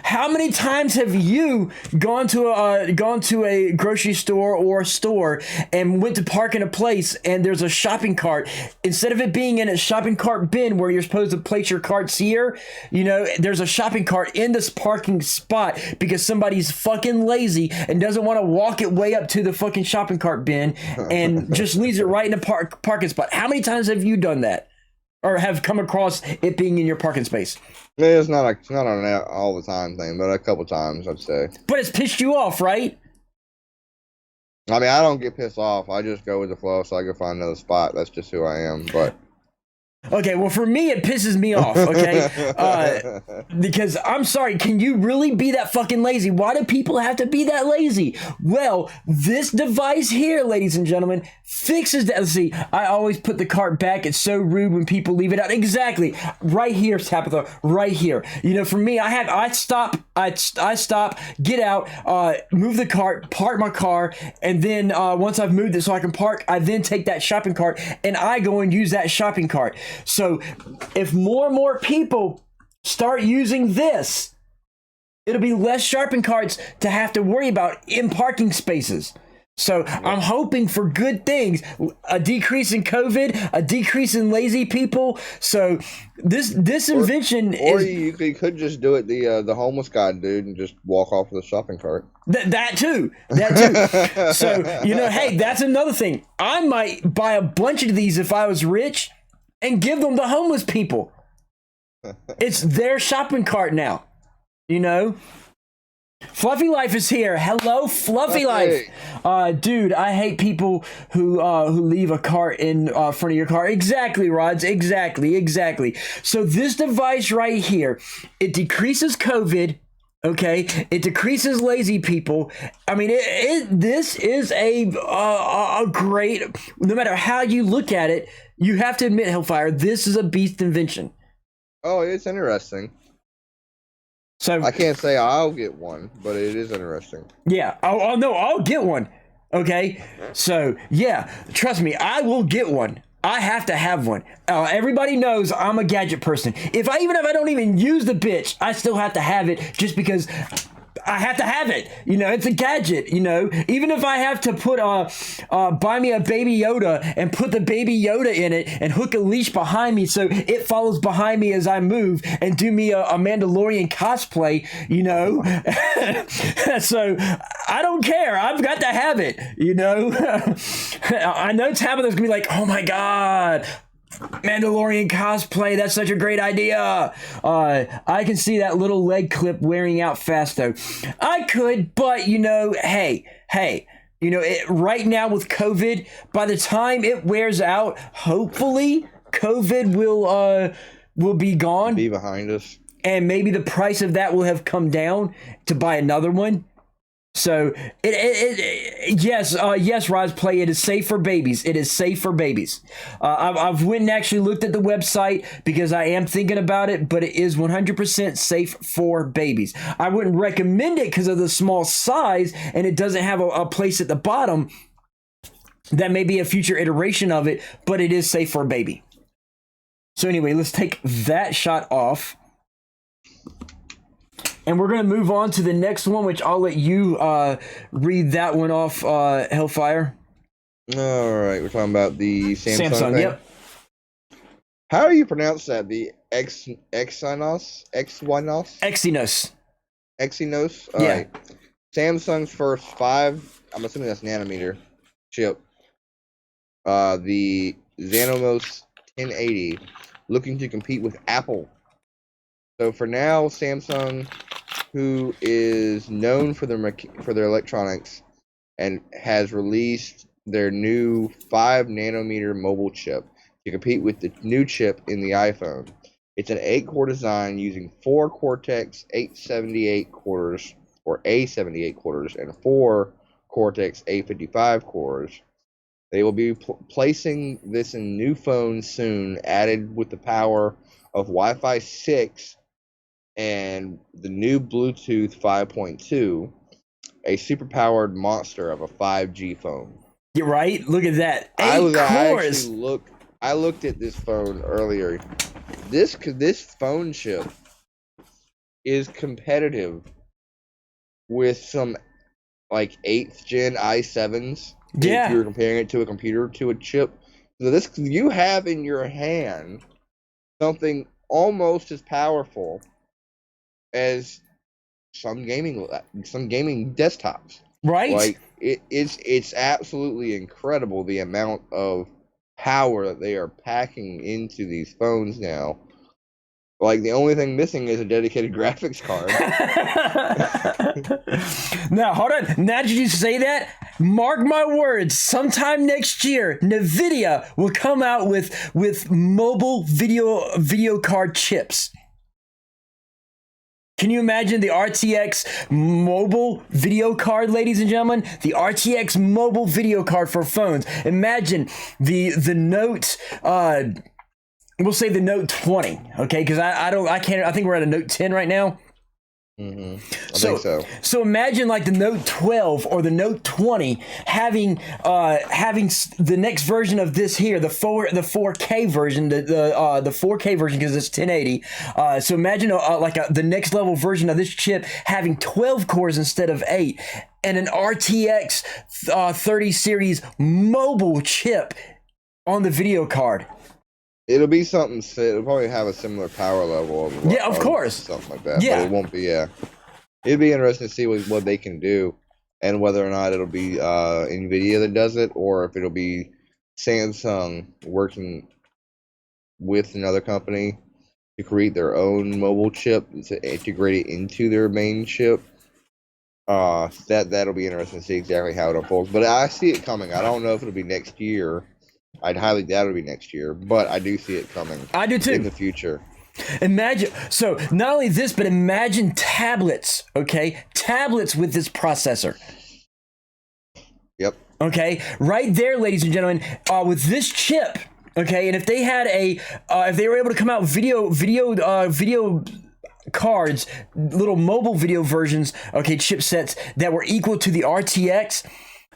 how many times have you gone to a grocery store or a store and went to park in a place and there's a shopping cart, instead of it being in a shopping cart bin where you're supposed to place your carts here, there's a shopping cart in this parking spot because somebody's fucking lazy and doesn't want to walk it way up to the fucking shopping cart bin and just leaves it right in a parking spot. How many times have you done that? Or have come across it being in your parking space? Yeah, it's not an all the time thing, but a couple times I'd say. But it's pissed you off, right? I mean, I don't get pissed off. I just go with the flow so I can find another spot. That's just who I am. But okay, well, for me, it pisses me off, okay? Because I'm sorry, can you really be that fucking lazy? Why do people have to be that lazy? Well, this device here, ladies and gentlemen, fixes that. See, I always put the cart back. It's so rude when people leave it out. Exactly. Right here, Tabitha, right here. For me, I stop, get out, move the cart, park my car, and then once I've moved it so I can park, I then take that shopping cart and I go and use that shopping cart. So if more and more people start using this, it'll be less shopping carts to have to worry about in parking spaces. So I'm hoping for good things, a decrease in COVID, a decrease in lazy people. So this invention or is... you could just do it the homeless guy dude and just walk off with a shopping cart. That too. So, hey, that's another thing. I might buy a bunch of these if I was rich and give them to homeless people. It's their shopping cart now, Fluffy Life is here. Hello, Fluffy Life. Dude, I hate people who leave a cart in front of your car. Exactly, Rods. Exactly. So this device right here, it decreases COVID. Okay, it decreases lazy people. I mean, this is a great. No matter how you look at it, you have to admit, Hellfire, this is a beast invention. Oh, it's interesting. So I can't say I'll get one, but it is interesting. Yeah. Oh no, I'll get one. Okay. So yeah, trust me, I will get one. I have to have one. Everybody knows I'm a gadget person. Even if I don't even use the bitch, I still have to have it just because I have to have it. It's a gadget, Even if I have to put buy me a baby Yoda and put the baby Yoda in it and hook a leash behind me so it follows behind me as I move and do me a Mandalorian cosplay, So I don't care. I've got to have it, I know Tabitha's gonna be like, oh my God, Mandalorian cosplay, that's such a great idea. I can see that little leg clip wearing out fast though. I could, but hey, right now with COVID, by the time it wears out, hopefully COVID will be gone. Be behind us. And maybe the price of that will have come down to buy another one. So yes, Rosplay, it is safe for babies. It is safe for babies. I've went and actually looked at the website because I am thinking about it, but it is 100% safe for babies. I wouldn't recommend it because of the small size and it doesn't have a place at the bottom. That may be a future iteration of it, but it is safe for a baby. So anyway, let's take that shot off. And we're going to move on to the next one, which I'll let you read that one off, Hellfire. All right, we're talking about the Samsung thing. Yep. How do you pronounce that? The Exynos? Exynos. Exynos? All Yeah. right. Samsung's first 5, I'm assuming that's nanometer chip. The Exynos 1080, looking to compete with Apple. So for now, Samsung, who is known for their electronics, and has released their new 5 nanometer mobile chip to compete with the new chip in the iPhone. It's an 8-core design using 4 Cortex 878 cores, or A78 cores, and 4 Cortex A55 cores. They will be placing this in new phones soon, added with the power of Wi-Fi 6 and the new Bluetooth 5.2, a super-powered monster of a 5G phone. You're right. Look at that. 8 cores. I looked at this phone earlier. This phone chip is competitive with some like 8th gen i7s. Yeah. If you're comparing it to a computer, to a chip. So this, you have in your hand something almost as powerful as some gaming desktops. Right? Like it's absolutely incredible the amount of power that they are packing into these phones now. Like the only thing missing is a dedicated graphics card. Now, hold on. Now that you say that, mark my words. Sometime next year, NVIDIA will come out with mobile video card chips. Can you imagine the RTX mobile video card, ladies and gentlemen? The RTX mobile video card for phones. Imagine the Note. We'll say the Note 20, okay? Because I think we're at a Note 10 right now. I think so. So imagine like the Note 12 or the Note 20 having the next version of this here, the 4K version, the 4K version because it's 1080. So imagine the next level version of this chip having 12 cores instead of 8, and an RTX 30 series mobile chip on the video card. It'll be something. It'll probably have a similar power level. Of course. Something like that. Yeah. But it won't be. Yeah. It'd be interesting to see what they can do, and whether or not it'll be NVIDIA that does it, or if it'll be Samsung working with another company to create their own mobile chip to integrate it into their main chip. That'll be interesting to see exactly how it unfolds. But I see it coming. I don't know if it'll be next year. I'd highly doubt it'll be next year, but I do see it coming. I do too. In the future. Imagine, so not only this, but imagine tablets, okay? Tablets with this processor. Yep. Okay, right there, ladies and gentlemen, with this chip, okay, and if they had if they were able to come out with video cards, little mobile video versions, okay, chipsets that were equal to the RTX,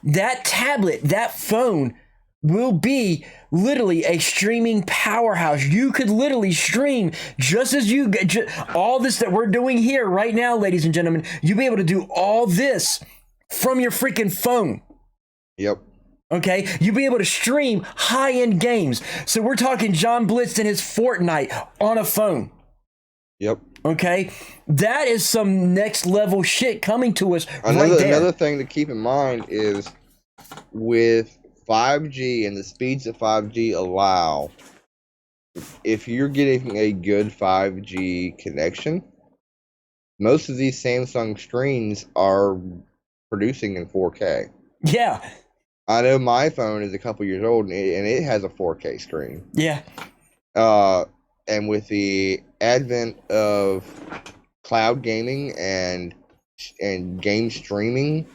that tablet, that phone will be literally a streaming powerhouse. You could literally stream just as all this that we're doing here right now, ladies and gentlemen. You'll be able to do all this from your freaking phone. Yep. Okay, you'll be able to stream high-end games. So we're talking John Blitz and his Fortnite on a phone. Yep. Okay, that is some next level shit coming to us right there. Another thing to keep in mind is with 5G and the speeds that 5G allow, if you're getting a good 5G connection, most of these Samsung screens are producing in 4K. Yeah. I know my phone is a couple years old and it has a 4K screen. Yeah. And with the advent of cloud gaming and game streaming,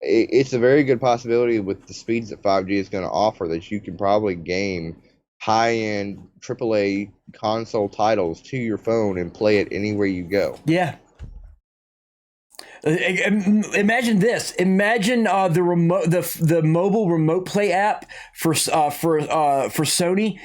it's a very good possibility with the speeds that 5G is going to offer that you can probably game high-end AAA console titles to your phone and play it anywhere you go. Yeah. Imagine this. Imagine the mobile remote play app for Sony.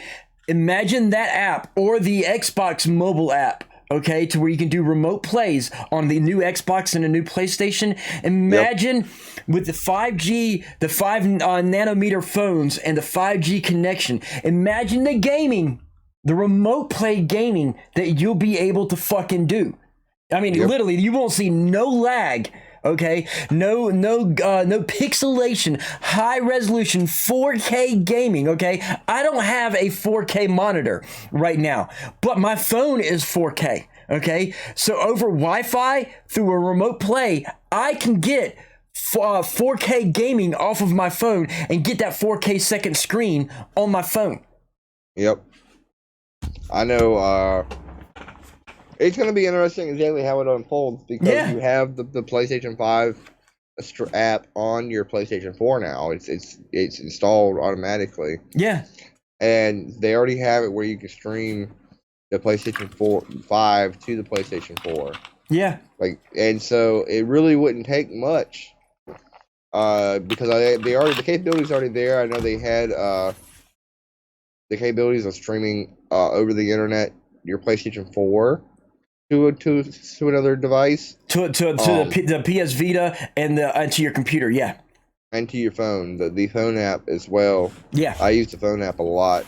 Imagine that app or the Xbox mobile app. Okay, to where you can do remote plays on the new Xbox and a new PlayStation. Imagine with the 5G, the 5 nanometer phones and the 5G connection. Imagine the gaming, the remote play gaming that you'll be able to fucking do. I mean, literally, you won't see no lag. Okay, no pixelation, high resolution 4K gaming. Okay, I don't have a 4K monitor right now, but my phone is 4K. Okay, so over Wi-Fi through a remote play, I can get 4K gaming off of my phone and get that 4K second screen on my phone. Yep, I know. It's going to be interesting exactly how it unfolds because you have the PlayStation 5 app on your PlayStation 4 now. It's installed automatically. Yeah. And they already have it where you can stream the PlayStation 5 to the PlayStation 4. Yeah. And so it really wouldn't take much because the capability's already there. I know they had the capabilities of streaming over the internet your PlayStation 4. to another device To the PS Vita and to your computer. Yeah. and to your phone. The phone app as well. Yeah. I use the phone app a lot.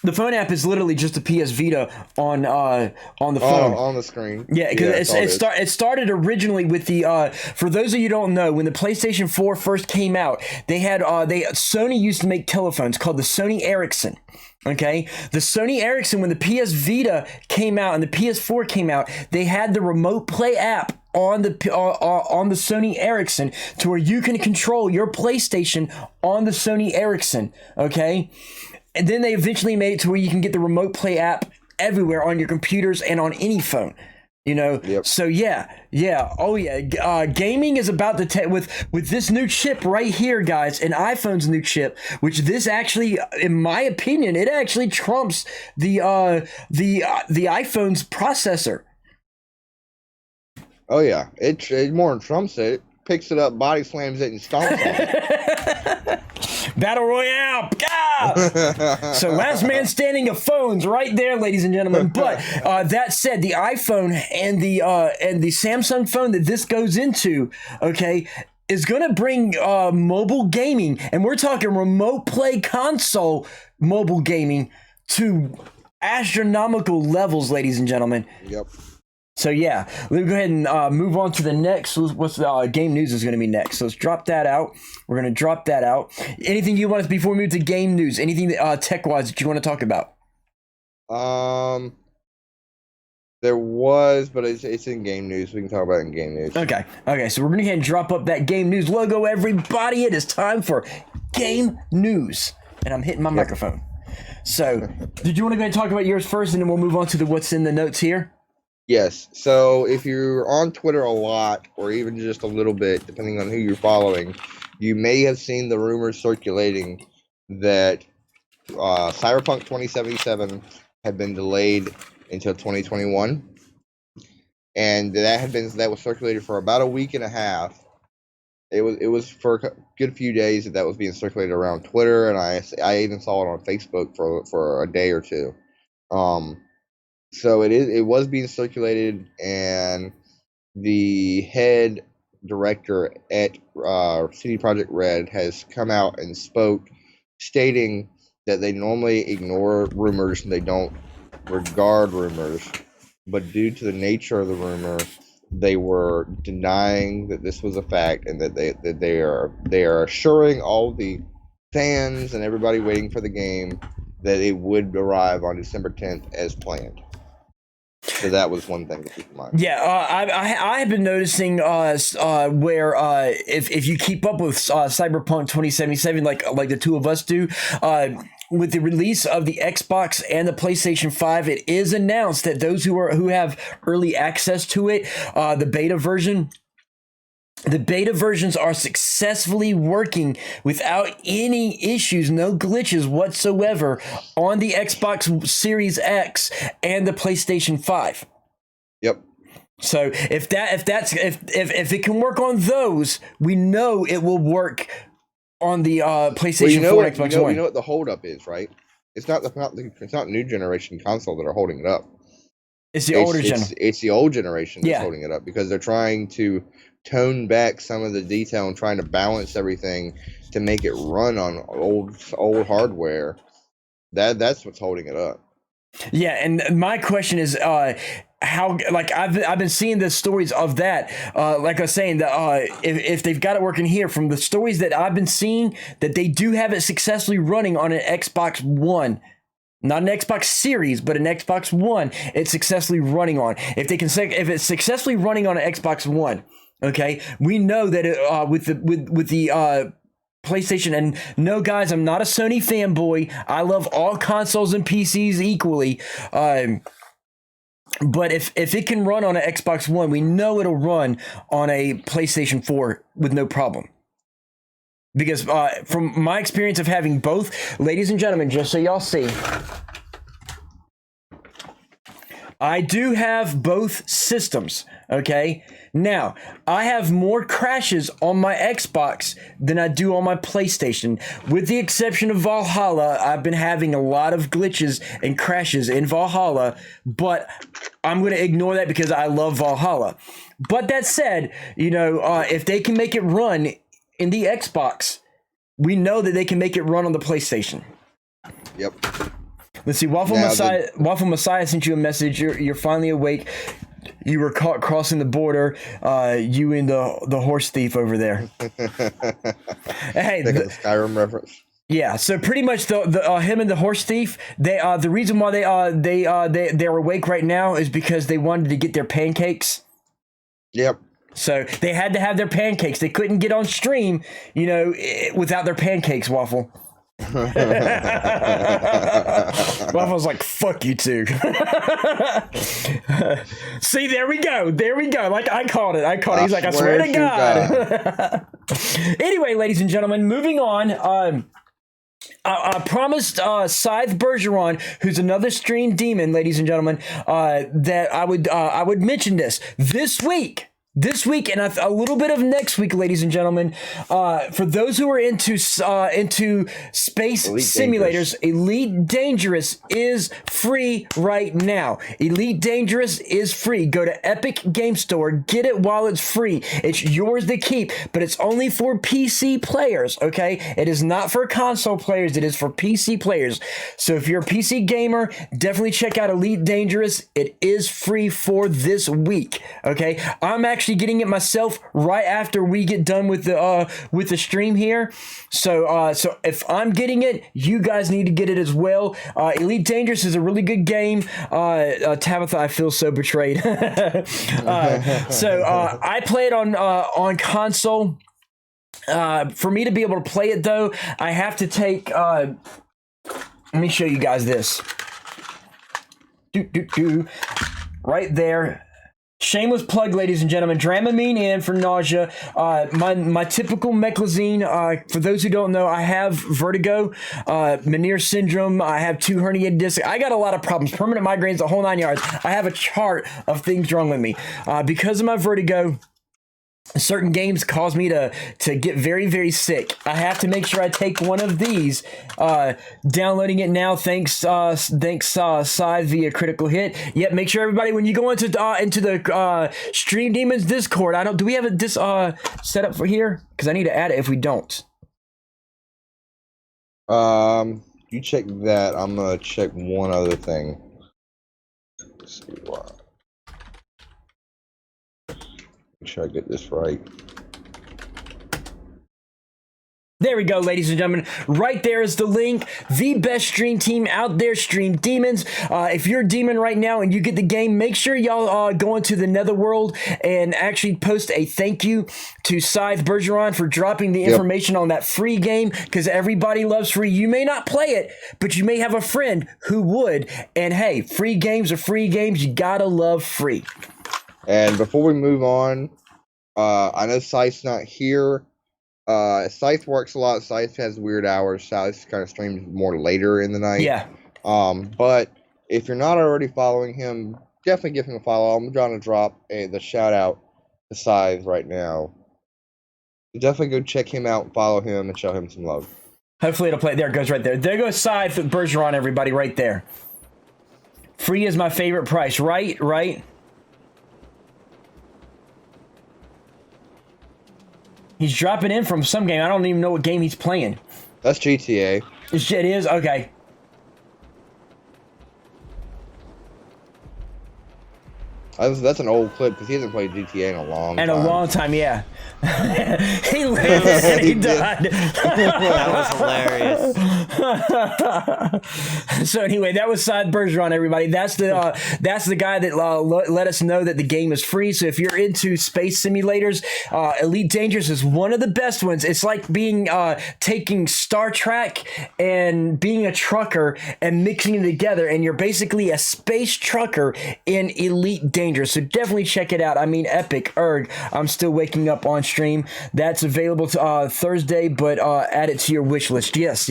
The phone app is literally just a PS Vita on the phone. On the screen. Yeah, because it started originally with the for those of you who don't know, when the PlayStation 4 first came out, they had Sony used to make telephones called the Sony Ericsson. Okay, the Sony Ericsson, when the PS Vita came out and the PS4 came out, they had the Remote Play app on the Sony Ericsson to where you can control your PlayStation on the Sony Ericsson. Okay. And then they eventually made it to where you can get the Remote Play app everywhere on your computers and on any phone. You know, So yeah, gaming is about to with this new chip right here, guys, an iPhone's new chip, which this actually, in my opinion, it actually trumps the iPhone's processor. Oh yeah, it more than trumps it. Picks it up, body slams it, and stomps on it. Battle Royale. So last man standing of phones right there, ladies and gentlemen. But that said, the iPhone and the Samsung phone that this goes into, okay, is going to bring mobile gaming, and we're talking Remote Play console mobile gaming to astronomical levels, ladies and gentlemen. Yep. So yeah, let me go ahead and move on to the next. What's the game news is going to be next. So let's drop that out. We're going to drop that out. Anything you want us before we move to game news? Anything tech-wise that you want to talk about? There was, but it's in game news. We can talk about it in game news. Okay. So we're going to go ahead and drop up that game news logo, everybody. It is time for game news. And I'm hitting my microphone. So did you want to go ahead and talk about yours first, and then we'll move on to what's in the notes here? Yes. So if you're on Twitter a lot, or even just a little bit, depending on who you're following, you may have seen the rumors circulating that Cyberpunk 2077 had been delayed until 2021, and that was circulated for about a week and a half. It was for a good few days that was being circulated around Twitter, and I even saw it on Facebook for a day or two. So it was being circulated, and the head director at CD Projekt Red has come out and spoke, stating that they normally ignore rumors and they don't regard rumors, but due to the nature of the rumor, they were denying that this was a fact, and that they are assuring all the fans and everybody waiting for the game that it would arrive on December 10th as planned. So that was one thing to keep in mind. Yeah, I have been noticing where if you keep up with Cyberpunk 2077 like the two of us do, with the release of the Xbox and the PlayStation 5, it is announced that those who have early access to it, the beta versions are successfully working without any issues, no glitches whatsoever on the Xbox Series X and the PlayStation 5. Yep. So if it can work on those, we know it will work on the PlayStation 4 and Xbox One. You know what the holdup is, right? It's not new generation console that are holding it up. It's the older generation. It's the old generation that's holding it up, because they're trying to tone back some of the detail and trying to balance everything to make it run on old hardware. That's what's holding it up. Yeah, and my question is how, like, I've been seeing the stories of that, like I was saying, that if they've got it working here, from the stories that I've been seeing, that they do have it successfully running on an Xbox One. Not an Xbox Series, but an Xbox One. It's successfully running on. If it's successfully running on an Xbox One, okay, we know that with the PlayStation. And no, guys, I'm not a Sony fanboy. I love all consoles and PCs equally. But if it can run on an Xbox One, we know it'll run on a PlayStation 4 with no problem. Because from my experience of having both, ladies and gentlemen, just so y'all see, I do have both systems, okay? Now, I have more crashes on my Xbox than I do on my PlayStation. With the exception of Valhalla, I've been having a lot of glitches and crashes in Valhalla, but I'm going to ignore that because I love Valhalla. But that said, you know, if they can make it run in the Xbox, we know that they can make it run on the PlayStation. Yep. Let's see. Waffle Messiah sent you a message. You're finally awake. You were caught crossing the border. You and the horse thief over there. Hey, the Skyrim reference. Yeah. So pretty much the him and the horse thief. They the reason why they're awake right now is because they wanted to get their pancakes. Yep. So they had to have their pancakes. They couldn't get on stream, you know, without their pancakes. Waffle. Waffle's like, fuck you too. See, there we go. Like I called it. He's like, I swear to God. Anyway, ladies and gentlemen, moving on. I promised Scythe Bergeron, who's another stream demon, ladies and gentlemen, that I would mention this week. This week and a little bit of next week, ladies and gentlemen, for those who are into space simulators, Elite Dangerous is free right now. Elite Dangerous is free. Go to Epic Game Store, get it while it's free. It's yours to keep, but it's only for PC players, okay? It is not for console players. It is for PC players. So if you're a PC gamer, definitely check out Elite Dangerous. It is free for this week, okay? I'm actually getting it myself right after we get done with the stream here. So if I'm getting it, you guys need to get it as well. Elite Dangerous is a really good game. Tabitha, I feel so betrayed. I play it on console. For me to be able to play it though, I have to take. Let me show you guys this. Right there. Shameless plug, ladies and gentlemen. Dramamine and for nausea. My typical meclizine. For those who don't know, I have vertigo, Meniere's syndrome. I have 2 herniated discs. I got a lot of problems. Permanent migraines, the whole 9 yards. I have a chart of things wrong with me. Because of my vertigo, certain games cause me to get very, very sick. I have to make sure I take one of these. Downloading it now, thanks Scythe via Critical Hit. Yep, make sure everybody, when you go into the Stream Demons Discord, do we have this set up for here? Because I need to add it if we don't. You check that. I'm gonna check one other thing. Let's see what. Make sure I get this right. There we go, ladies and gentlemen. Right there is the link. The best stream team out there, Stream Demons. If you're a demon right now and you get the game, make sure y'all go into the Netherworld and actually post a thank you to Scythe Bergeron for dropping the information on that free game, because everybody loves free. You may not play it, but you may have a friend who would. And hey, free games are free games. You gotta love free. And before we move on, I know Scythe's not here. Scythe works a lot. Scythe has weird hours. Scythe kind of streams more later in the night. Yeah. But if you're not already following him, definitely give him a follow. I'm trying to drop the shout out to Scythe right now. Definitely go check him out, follow him, and show him some love. Hopefully it'll play. There it goes right there. There goes Scythe Bergeron, everybody, right there. Free is my favorite price, right? Right? He's dropping in from some game. I don't even know what game he's playing. That's GTA. It is? Okay. That's an old clip because he hasn't played GTA in a long time. In a long time, yeah. He lived and he died. That was hilarious. So anyway, that was Scythe Bergeron, everybody. That's the guy that let us know that the game is free. So if you're into space simulators, Elite Dangerous is one of the best ones. It's like being taking Star Trek and being a trucker and mixing it together, and you're basically a space trucker in Elite Dangerous. So definitely check it out. I mean, epic. I'm still waking up on stream. That's available to Thursday, but add it to your wish list. Yes.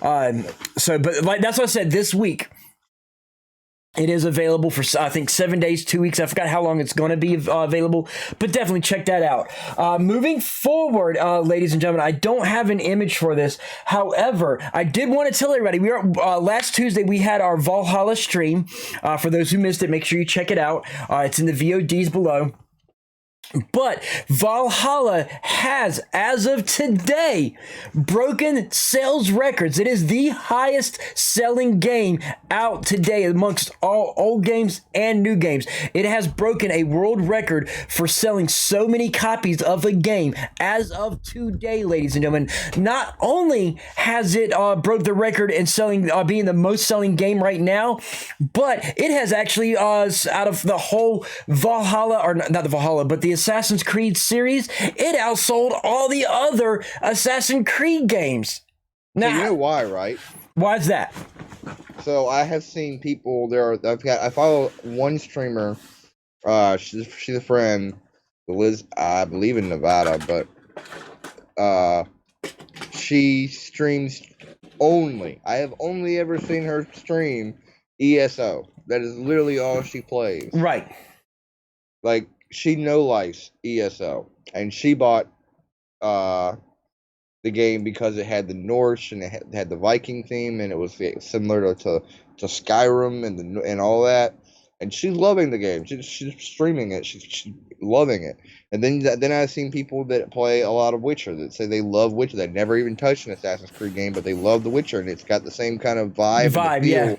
But like that's what I said this week. It is available for, I think, 7 days, 2 weeks. I forgot how long it's going to be available, but definitely check that out. Moving forward, ladies and gentlemen, I don't have an image for this. However, I did want to tell everybody, we are last Tuesday, we had our Valhalla stream. For those who missed it, make sure you check it out. It's in the VODs below. But Valhalla has, as of today, broken sales records. It is the highest selling game out today amongst all old games and new games. It has broken a world record for selling so many copies of a game as of today, ladies and gentlemen. Not only has it broke the record in selling, being the most selling game right now, but it has actually, out of the whole Valhalla, or not the Valhalla, but the Assassin's Creed series, it outsold all the other Assassin's Creed games. Now, You know why, right? why is that? So I have seen people I follow one streamer, she's a friend who lives, I believe, in Nevada, but she streams only. I have only ever seen her stream ESO. That is literally all she plays. Right. Like, she no-likes ESO, and she bought the game because it had the Norse and it had the Viking theme, and it was similar to Skyrim and all that. And she's loving the game. She's streaming it. She's loving it. And then I've seen people that play a lot of Witcher that say they love Witcher. They never even touched an Assassin's Creed game, but they love the Witcher, and it's got the same kind of vibe and feel yeah,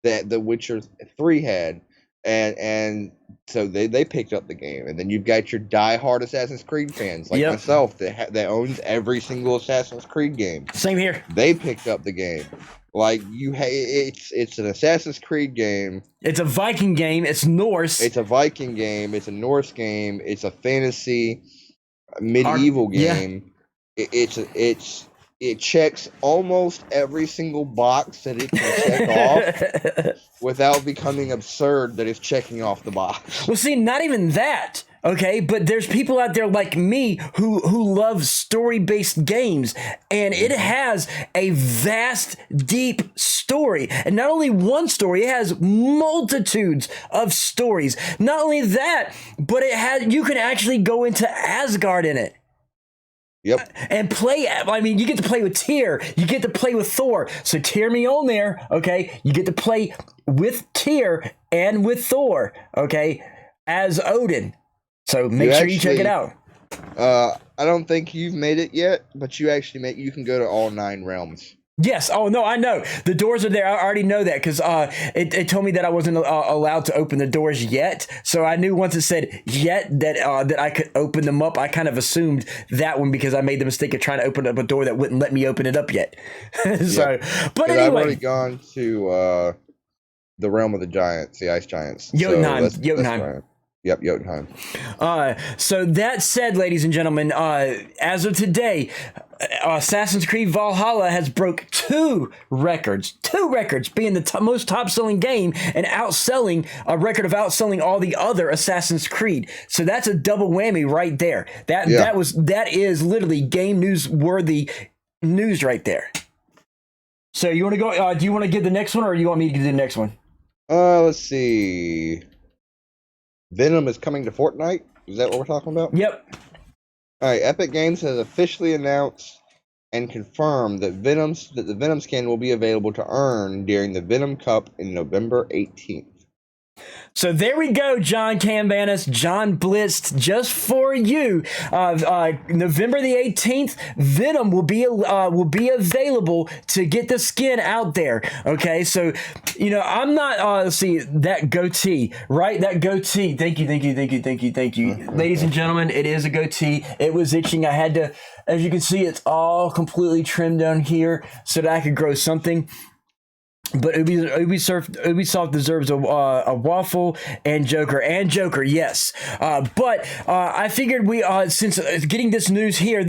that the Witcher 3 had. And so they picked up the game, and then you've got your diehard Assassin's Creed fans like Yep. myself that owns every single Assassin's Creed game. Same here. They picked up the game. Like, it's an Assassin's Creed game. It's a Viking game. It's Norse. It's a Viking game. It's a Norse game. It's a fantasy medieval yeah. game. It checks almost every single box that it can check off without becoming absurd that it's checking off the box. Well, see, not even that. Okay, but there's people out there like me who love story-based games, and it has a vast, deep story. And not only one story, it has multitudes of stories. Not only that, but you can actually go into Asgard in it. Yep. And play, I mean, you get to play with Tyr, you get to play with Thor. So Tyr me on there, okay? You get to play with Tyr and with Thor, okay? As Odin. So make sure you check it out. I don't think you've made it yet, but you can go to all 9 realms. Yes. Oh, no, I know. The doors are there. I already know that because it told me that I wasn't allowed to open the doors yet. So I knew once it said yet that I could open them up. I kind of assumed that one because I made the mistake of trying to open up a door that wouldn't let me open it up yet. So, but anyway. I've already gone to the realm of the giants, the ice giants. Jotunheim. So Jotunheim. Yep, Jotunheim. So that said, ladies and gentlemen, as of today, Assassin's Creed Valhalla has broke 2 records, being the most top-selling game and outselling a record of outselling all the other Assassin's Creed. So that's a double whammy right there. That is literally game news-worthy news right there. So you want to go? Do you want to give the next one, or you want me to do the next one? Let's see. Venom is coming to Fortnite. Is that what we're talking about? Yep. All right. Epic Games has officially announced and confirmed that the Venom skin will be available to earn during the Venom Cup in November 18th. So there we go, John Cambanis, John Blitzed, just for you. November the 18th, Venom will be available to get the skin out there. Okay, so I'm not. Let's see that goatee, right? That goatee. Thank you, ladies and gentlemen. It is a goatee. It was itching. I had to, as you can see, it's all completely trimmed down here so that I could grow something. But Ubisoft deserves a waffle and Joker, yes. But I figured since getting this news here,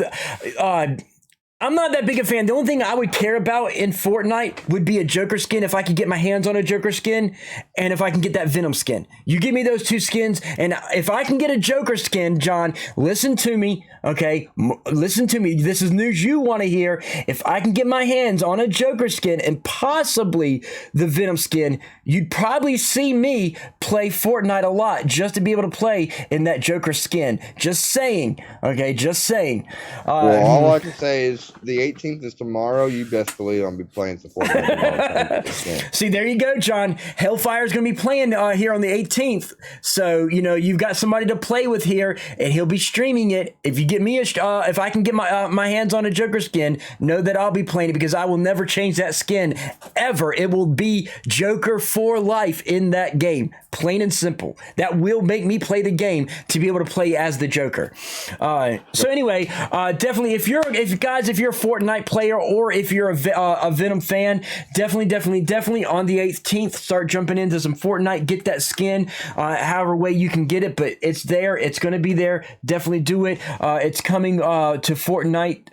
I'm not that big a fan. The only thing I would care about in Fortnite would be a Joker skin if I could get my hands on a Joker skin and if I can get that Venom skin. You give me those two skins, and if I can get a Joker skin, John, listen to me, okay? Listen to me. This is news you want to hear. If I can get my hands on a Joker skin and possibly the Venom skin, you'd probably see me play Fortnite a lot just to be able to play in that Joker skin. Just saying, okay? Just saying. Well, all I can say is the 18th is tomorrow. You best believe I'll be playing some Fortnite tomorrow. See, there you go, John. Hellfire's going to be playing here on the 18th. So, you've got somebody to play with here, and he'll be streaming it. If you get me if I can get my hands on a Joker skin, know that I'll be playing it because I will never change that skin ever. It will be Joker for life in that game. Plain and simple. That will make me play the game to be able to play as the Joker. So anyway, definitely, if you're a Fortnite player or if you're a Venom fan, definitely on the 18th, start jumping into some Fortnite, get that skin, however way you can get it, but it's there. It's going to be there. Definitely do it. It's coming to Fortnite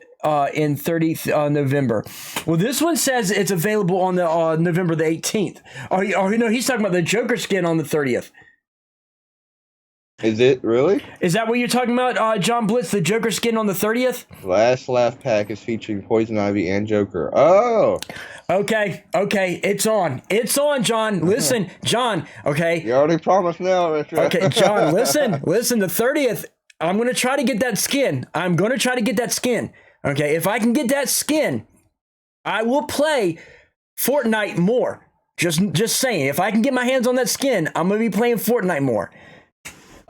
in 30th November. Well, this one says it's available on the November the 18th. He's talking about the Joker skin on the 30th. Is it really? Is that what you're talking about, John Blitz? The Joker skin on the 30th? Last Laugh Pack is featuring Poison Ivy and Joker. Oh. Okay. It's on, John. Listen, John. Okay. You already promised now, Richard. Okay, John. Listen. The 30th. I'm gonna try to get that skin. Okay. If I can get that skin, I will play Fortnite more. Just saying. If I can get my hands on that skin, I'm gonna be playing Fortnite more.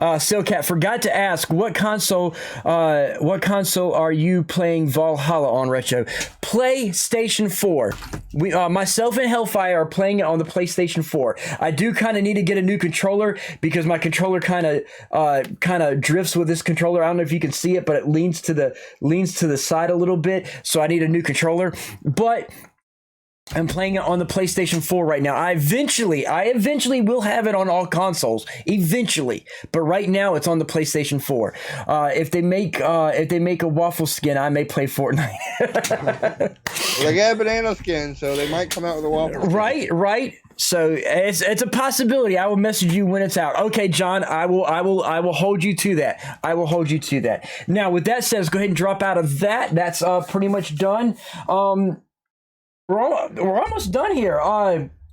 Silcat, forgot to ask what console are you playing Valhalla on, Retro? PlayStation 4. We myself and Hellfire are playing it on the PlayStation 4. I do kind of need to get a new controller because my controller kind of drifts with this controller. I don't know if you can see it, but it leans to the side a little bit, so I need a new controller. But I'm playing it on the PlayStation 4 right now. I eventually will have it on all consoles eventually, but right now it's on the PlayStation 4. If they make a waffle skin, I may play Fortnite. Well, they got a banana skin, so they might come out with a waffle skin. Right. So it's a possibility. I will message you when it's out. Okay, John, I will hold you to that. Now, with that said, let's go ahead and drop out of that. That's pretty much done. We're almost done here.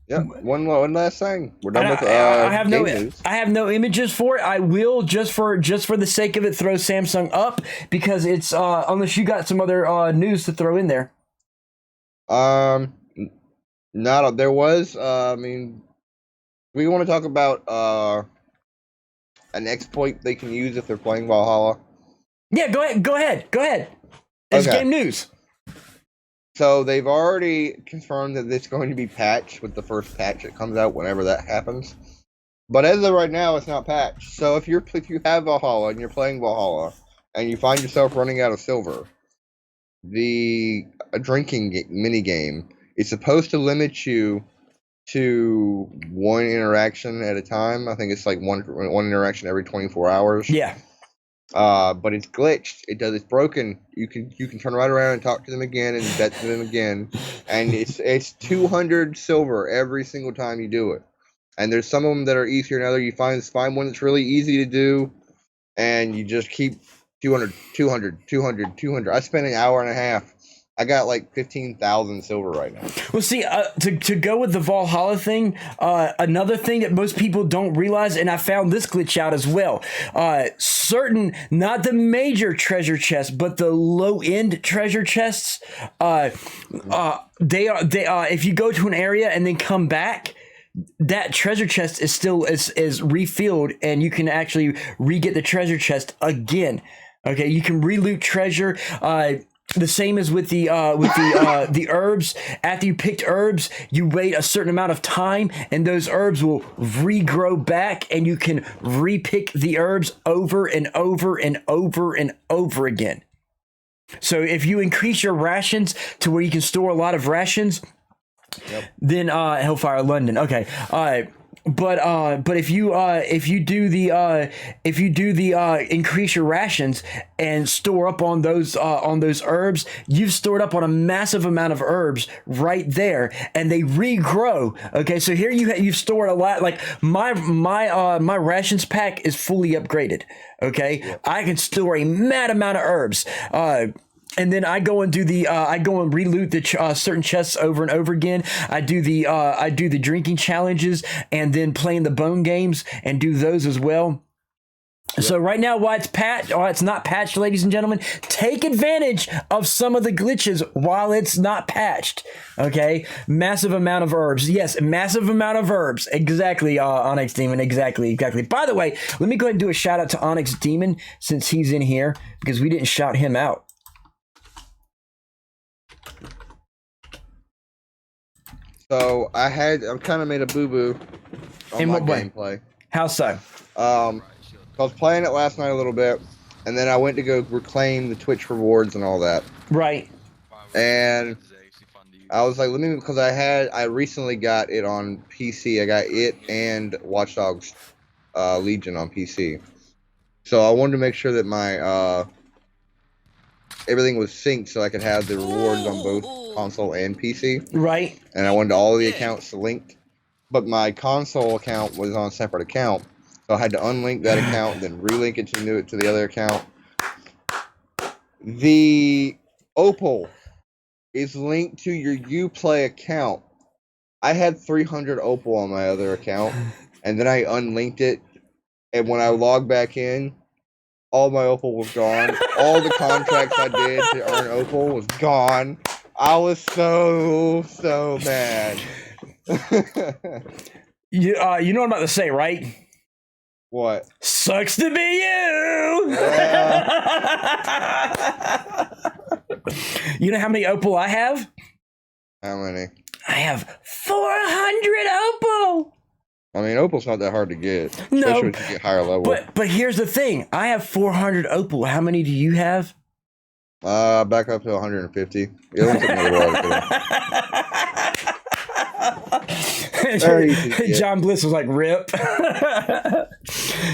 Yeah, one last thing. We're done with I have game news. I have no images for it. I will just for the sake of it throw Samsung up because it's unless you got some other news to throw in there. There was. We want to talk about an exploit they can use if they're playing Valhalla. Yeah, go ahead. It's Okay. game news. So they've already confirmed that it's going to be patched with the first patch that comes out whenever that happens. But as of right now, it's not patched. So if you have Valhalla and you're playing Valhalla and you find yourself running out of silver, the drinking mini game is supposed to limit you to one interaction at a time. I think it's like one interaction every 24 hours. Yeah. But it's glitched. It's broken. You can turn right around and talk to them again and bet to them again, and it's 200 silver every single time you do it. And there's some of them that are easier than others. You find one that's really easy to do, and you just keep 200. I spent an hour and a half. I got like 15,000 silver right now. Well, see, to go with the Valhalla thing, another thing that most people don't realize, and I found this glitch out as well. Certain, not the major treasure chests, but the low-end treasure chests, if you go to an area and then come back, that treasure chest is still is refilled, and you can actually re-get the treasure chest again. Okay, you can re-loot treasure. The same as with the herbs. After you picked herbs, you wait a certain amount of time, and those herbs will regrow back, and you can re-pick the herbs over and over and over and over again. So if you increase your rations to where you can store a lot of rations, then Hellfire London. Okay. But if you do the increase your rations and store up on those herbs, you've stored up on a massive amount of herbs right there, and they regrow. Okay, so here you've stored a lot. Like my rations pack is fully upgraded. Okay, I can store a mad amount of herbs. And then I go and do I go and reloot the certain chests over and over again. I do the drinking challenges and then playing the bone games and do those as well. Yep. So right now, while it's not patched, ladies and gentlemen, take advantage of some of the glitches while it's not patched. Okay, massive amount of herbs. Yes, massive amount of herbs. Exactly, Onyx Demon. Exactly. By the way, let me go ahead and do a shout out to Onyx Demon since he's in here because we didn't shout him out. So I kind of made a boo-boo on my gameplay. How so? I was playing it last night a little bit, and then I went to go reclaim the Twitch rewards and all that. Right. And I was like, because I recently got it on PC. I got it and Watch Dogs Legion on PC. So I wanted to make sure that my everything was synced so I could have the rewards on both console and PC. Right. And I wanted all the accounts linked. But my console account was on a separate account. So I had to unlink that account, then relink it to the other account. The Opal is linked to your Uplay account. I had 300 Opal on my other account, and then I unlinked it. And when I logged back in, all my Opal was gone. All the contracts I did to earn Opal was gone. I was so mad. You know what I'm about to say, right? What? Sucks to be you! You know how many Opal I have? How many? I have 400 Opal! I mean, Opal's not that hard to get. No, especially when you get higher level. But here's the thing. I have 400 Opal. How many do you have? Back up to 150. It won't take another while to get. John Bliss was like, rip.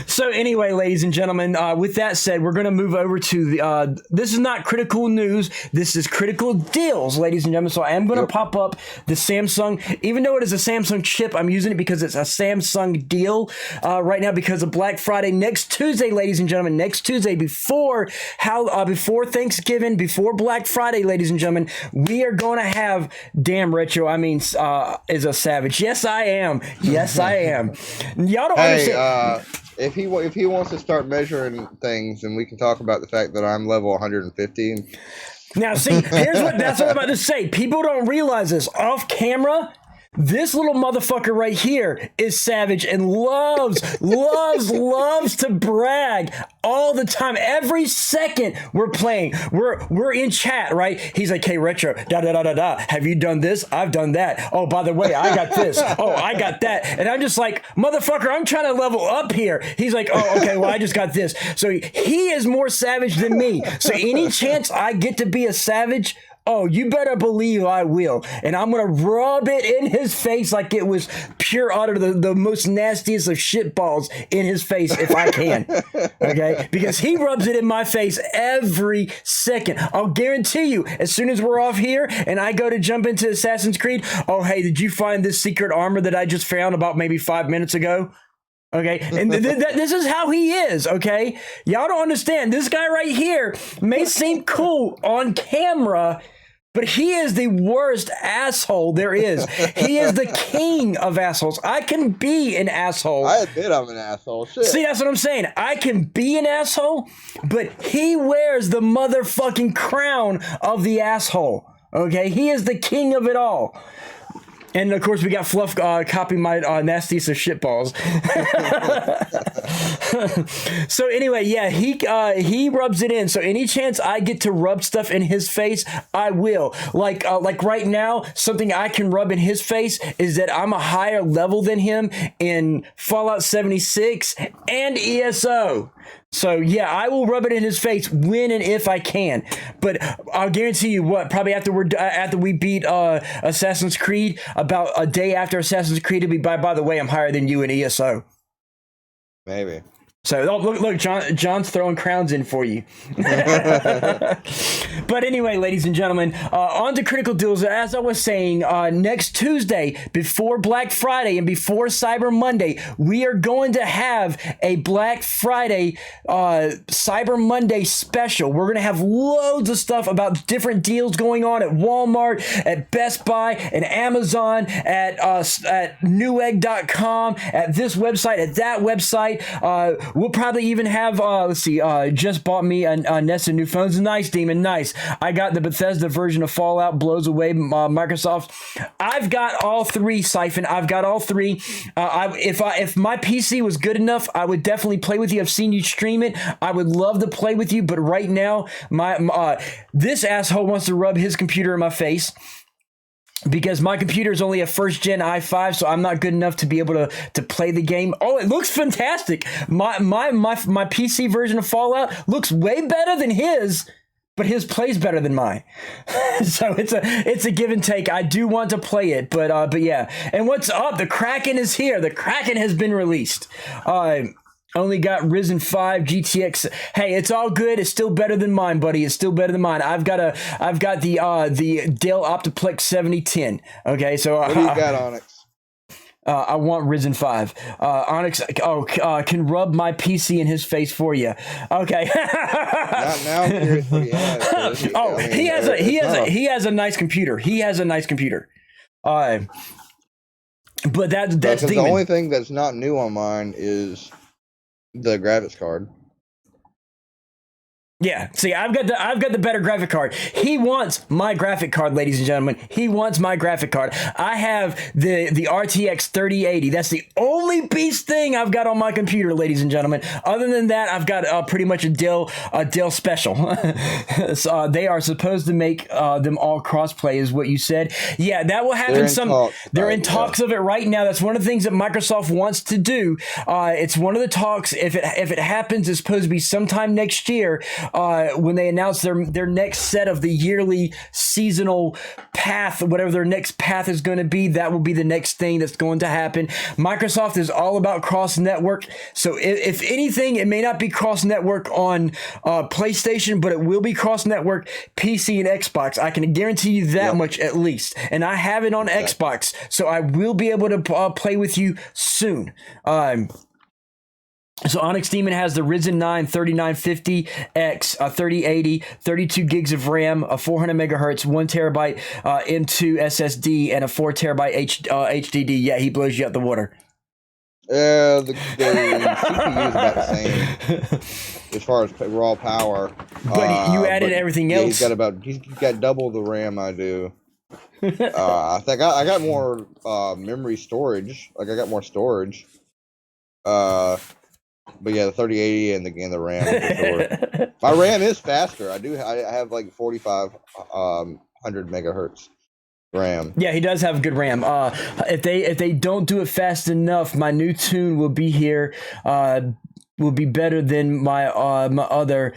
So anyway, ladies and gentlemen, with that said, we're going to move over to the, this is not critical news. This is critical deals, ladies and gentlemen. So I am going to pop up the Samsung, even though it is a Samsung chip, I'm using it because it's a Samsung deal right now because of Black Friday. Next Tuesday, ladies and gentlemen, next Tuesday before Thanksgiving, before Black Friday, ladies and gentlemen, we are going to have, damn Retro, I mean, is a savage. Yes, I am. Yes, I am. Y'all don't understand. If he wants to start measuring things, and we can talk about the fact that I'm level 150. Now, see, that's what I'm about to say. People don't realize this. Off camera, this little motherfucker right here is savage and loves to brag all the time. Every second we're playing, we're in chat, right? He's like, "Hey, Retro, da. Have you done this? I've done that. Oh, by the way, I got this. Oh, I got that." And I'm just like, "Motherfucker, I'm trying to level up here." He's like, "Oh, okay, well, I just got this." So he is more savage than me. So any chance I get to be a savage, oh, you better believe I will. And I'm going to rub it in his face like it was pure utter, the most nastiest of shit balls in his face if I can. Okay? Because he rubs it in my face every second. I'll guarantee you, as soon as we're off here and I go to jump into Assassin's Creed, oh, hey, did you find this secret armor that I just found about maybe 5 minutes ago? Okay, and this is how he is, okay? Y'all don't understand. This guy right here may seem cool on camera, but he is the worst asshole there is. He is the king of assholes. I can be an asshole. I admit I'm an asshole. Shit. See, that's what I'm saying. I can be an asshole, but he wears the motherfucking crown of the asshole. Okay? He is the king of it all. And of course, we got Fluff copying my nastiest of shitballs. So anyway, yeah, he rubs it in. So any chance I get to rub stuff in his face, I will. Like right now, something I can rub in his face is that I'm a higher level than him in Fallout 76 and ESO. So yeah, I will rub it in his face when and if I can. But I'll guarantee you what, probably after we beat Assassin's Creed, about a day after Assassin's Creed, it'll be by the way, I'm higher than you in ESO. Maybe. So look, John's throwing crowns in for you. But anyway, ladies and gentlemen, on to Critical Deals. As I was saying, next Tuesday, before Black Friday and before Cyber Monday, we are going to have a Black Friday Cyber Monday special. We're going to have loads of stuff about different deals going on at Walmart, at Best Buy, and Amazon, at Newegg.com, at this website, at that website. We'll probably even have, just bought me a nest of new phones. Nice, Demon, nice. I got the Bethesda version of Fallout, blows away Microsoft. I've got all three, Siphon. I've got all three. If my PC was good enough, I would definitely play with you. I've seen you stream it. I would love to play with you, but right now, this asshole wants to rub his computer in my face. Because my computer is only a first gen i5, so I'm not good enough to be able to play the game. Oh, it looks fantastic. My PC version of Fallout looks way better than his, but his plays better than mine. So it's a give and take. I do want to play it, but yeah. And what's up? The Kraken is here. The Kraken has been released. Only got Ryzen 5 GTX. Hey, it's all good. It's still better than mine, buddy. It's still better than mine. I've got the Dell Optiplex 7010. Okay, so What do you got, Onyx? I want Ryzen 5. Onyx, can rub my PC in his face for you. Okay. Now I'm curious what he has. He has a nice computer. He has a nice computer. But that's Because the Demon. only thing that's not new on mine is the graphics card. Yeah, see, I've got the better graphic card. He wants my graphic card, ladies and gentlemen. He wants my graphic card. I have the RTX 3080. That's the only beast thing I've got on my computer, ladies and gentlemen. Other than that, I've got pretty much a Dell special. So, they are supposed to make them all crossplay, is what you said. Yeah, that will happen. They're in talks of it right now. That's one of the things that Microsoft wants to do. It's one of the talks. If it happens, it's supposed to be sometime next year. When they announce their next set of the yearly seasonal path, whatever their next path is going to be, that will be the next thing that's going to happen. Microsoft is all about cross-network. So if anything, it may not be cross-network on PlayStation, but it will be cross-network PC and Xbox. I can guarantee you that much at least. And I have it on Xbox, so I will be able to play with you soon. So Onyx Demon has the Ryzen 9 3950X, 3080, 32 gigs of RAM, a 400 megahertz, 1 terabyte M2 SSD, and a 4 terabyte HDD. Yeah, he blows you out the water. Yeah, the CPU is about the same as far as raw power. But you added everything else. He's got double the RAM I do. I think I got more memory storage. Like I got more storage. But yeah, the 3080 and the RAM. For sure. My RAM is faster. I have like 4500 megahertz RAM. Yeah, he does have good RAM. If they don't do it fast enough, my new tune will be here. Will be better than my other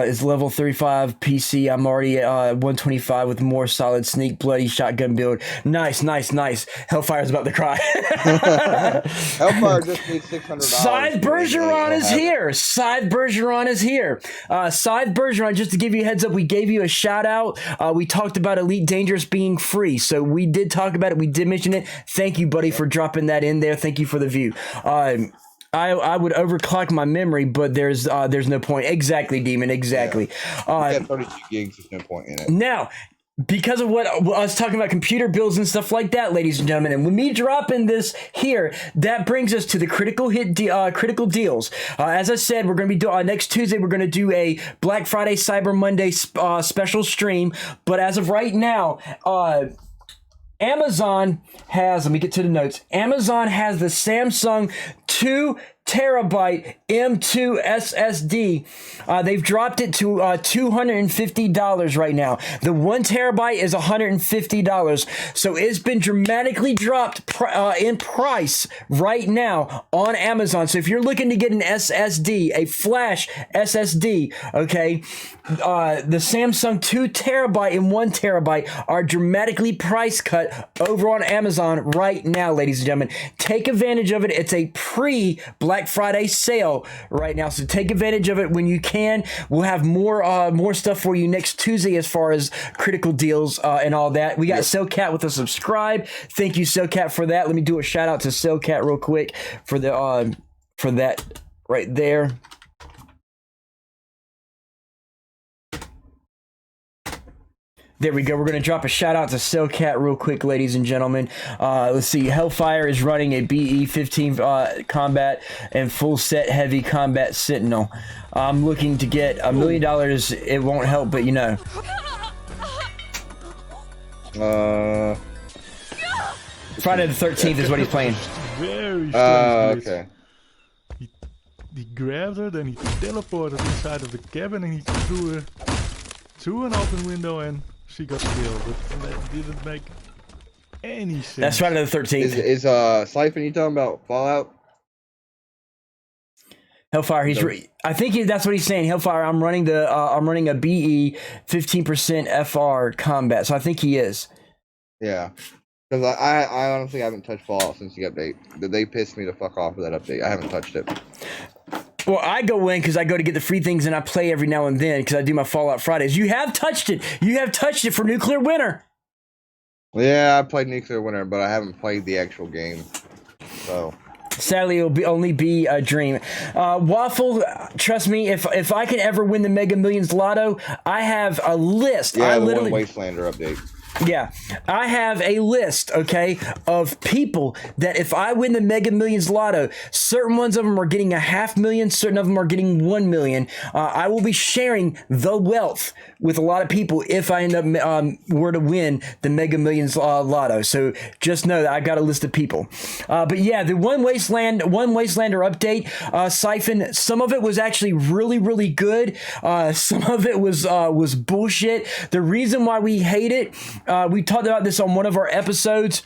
is level 35 PC. I'm already 125 with more solid sneak bloody shotgun build. Nice. Hellfire's about to cry. Hellfire just needs $600. Scythe Bergeron is here. Scythe Bergeron is here. Scythe Bergeron, just to give you a heads up, we gave you a shout out. We talked about Elite Dangerous being free, so we did talk about it. We did mention it. Thank you, buddy, for dropping that in there. Thank you for the view. I would overclock my memory, but there's no point. Exactly, Demon. Exactly. Yeah. 32 gigs. There's no point in it. Now, because of what I was talking about, computer builds and stuff like that, ladies and gentlemen, and with me dropping this here, that brings us to the critical deals. As I said, we're going to be next Tuesday. We're going to do a Black Friday, Cyber Monday special stream. But as of right now, Amazon has, let me get to the notes. Amazon has the Samsung 2 terabyte M2 SSD. They've dropped it to $250 right now. The 1 terabyte is $150. So it's been dramatically dropped in price right now on Amazon. So if you're looking to get an SSD, a flash SSD, okay, the Samsung 2 terabyte and 1 terabyte are dramatically price cut over on Amazon right now, ladies and gentlemen. Take advantage of it. It's a pre-Black Friday sale right now, so take advantage of it when you can. We'll have more stuff for you next Tuesday as far as critical deals and all that. We got Cellcat with a subscribe. Thank you, Cellcat, for that. Let me do a shout out to Cellcat real quick for the for that right there. There we go. We're going to drop a shout out to Cellcat real quick, ladies and gentlemen. Let's see. Hellfire is running a BE-15 combat and full set heavy combat Sentinel. I'm looking to get $1 million. It won't help, but you know. Friday the 13th is what he's playing. Very strange. Okay. He grabbed her, then he teleported inside of the cabin and he threw her through an open window and she got killed. But that didn't make any sense. That's Friday the 13th. Is Siphon you talking about Fallout? Hellfire. I think that's what he's saying. Hellfire. I'm running a BE 15% FR combat. So I think he is. Yeah. Because I honestly haven't touched Fallout since the update. They pissed me the fuck off with that update. I haven't touched it. Well, I go in because I go to get the free things and I play every now and then because I do my Fallout Fridays. You have touched it. You have touched it for Nuclear Winter. Yeah, I played Nuclear Winter, but I haven't played the actual game. So sadly, it'll only be a dream. Waffle, trust me, if I can ever win the Mega Millions Lotto, I have a list. Yeah, I the literally, one Wastelander update. Yeah, I have a list, okay, of people that if I win the Mega Millions Lotto, certain ones of them are getting $500,000, certain of them are getting 1 million. I will be sharing the wealth with a lot of people if I end up were to win the Mega Millions Lotto. So just know that I got a list of people. But yeah, the One Wastelander update, Siphon. Some of it was actually really, really good. Some of it was bullshit. The reason why we hate it. We talked about this on one of our episodes,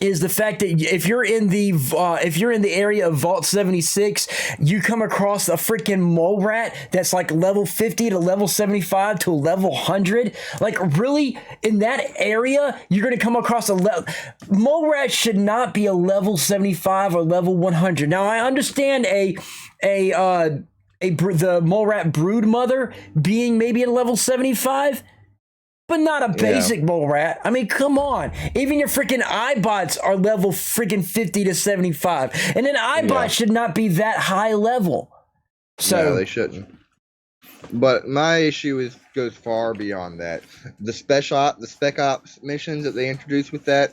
is the fact that if you're in the area of Vault 76, you come across a freaking mole rat that's like level 50 to level 75 to level 100. Like really, in that area, you're gonna come across mole rat should not be a level 75 or level 100. Now I understand the mole rat brood mother being maybe at a level 75. But not a basic mole rat. I mean, come on. Even your freaking iBots are level freaking 50 to 75. And then iBots should not be that high level. So no, they shouldn't. But my issue goes far beyond that. The spec ops missions that they introduced with that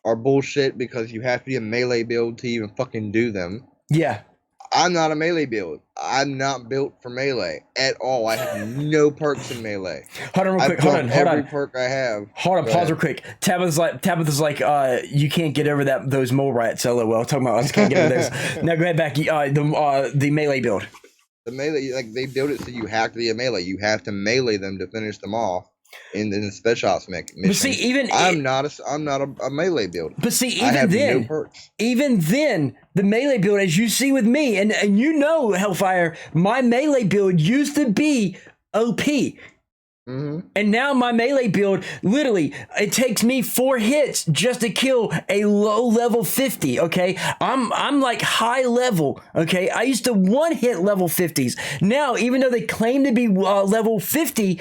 are bullshit because you have to be a melee build to even fucking do them. Yeah. I'm not a melee build. I'm not built for melee at all. I have no perks in melee. Hold on real quick. Hold on. Every perk I have. Hold on. Pause real quick. Tabitha's like, you can't get over those mole rats. LOL. Talking about us can't get over those. Now go ahead back. The melee build. The melee, like they build it so you have to be a melee. You have to melee them to finish them off. In the special ops mission. But see, I'm not a melee build. But see, no perks. Even then, the melee build, as you see with me, and you know, Hellfire, my melee build used to be OP. Mm-hmm. And now my melee build, literally, it takes me 4 hits just to kill a low level 50. Okay, I'm like high level. Okay, I used to 1-hit level 50s. Now, even though they claim to be level 50.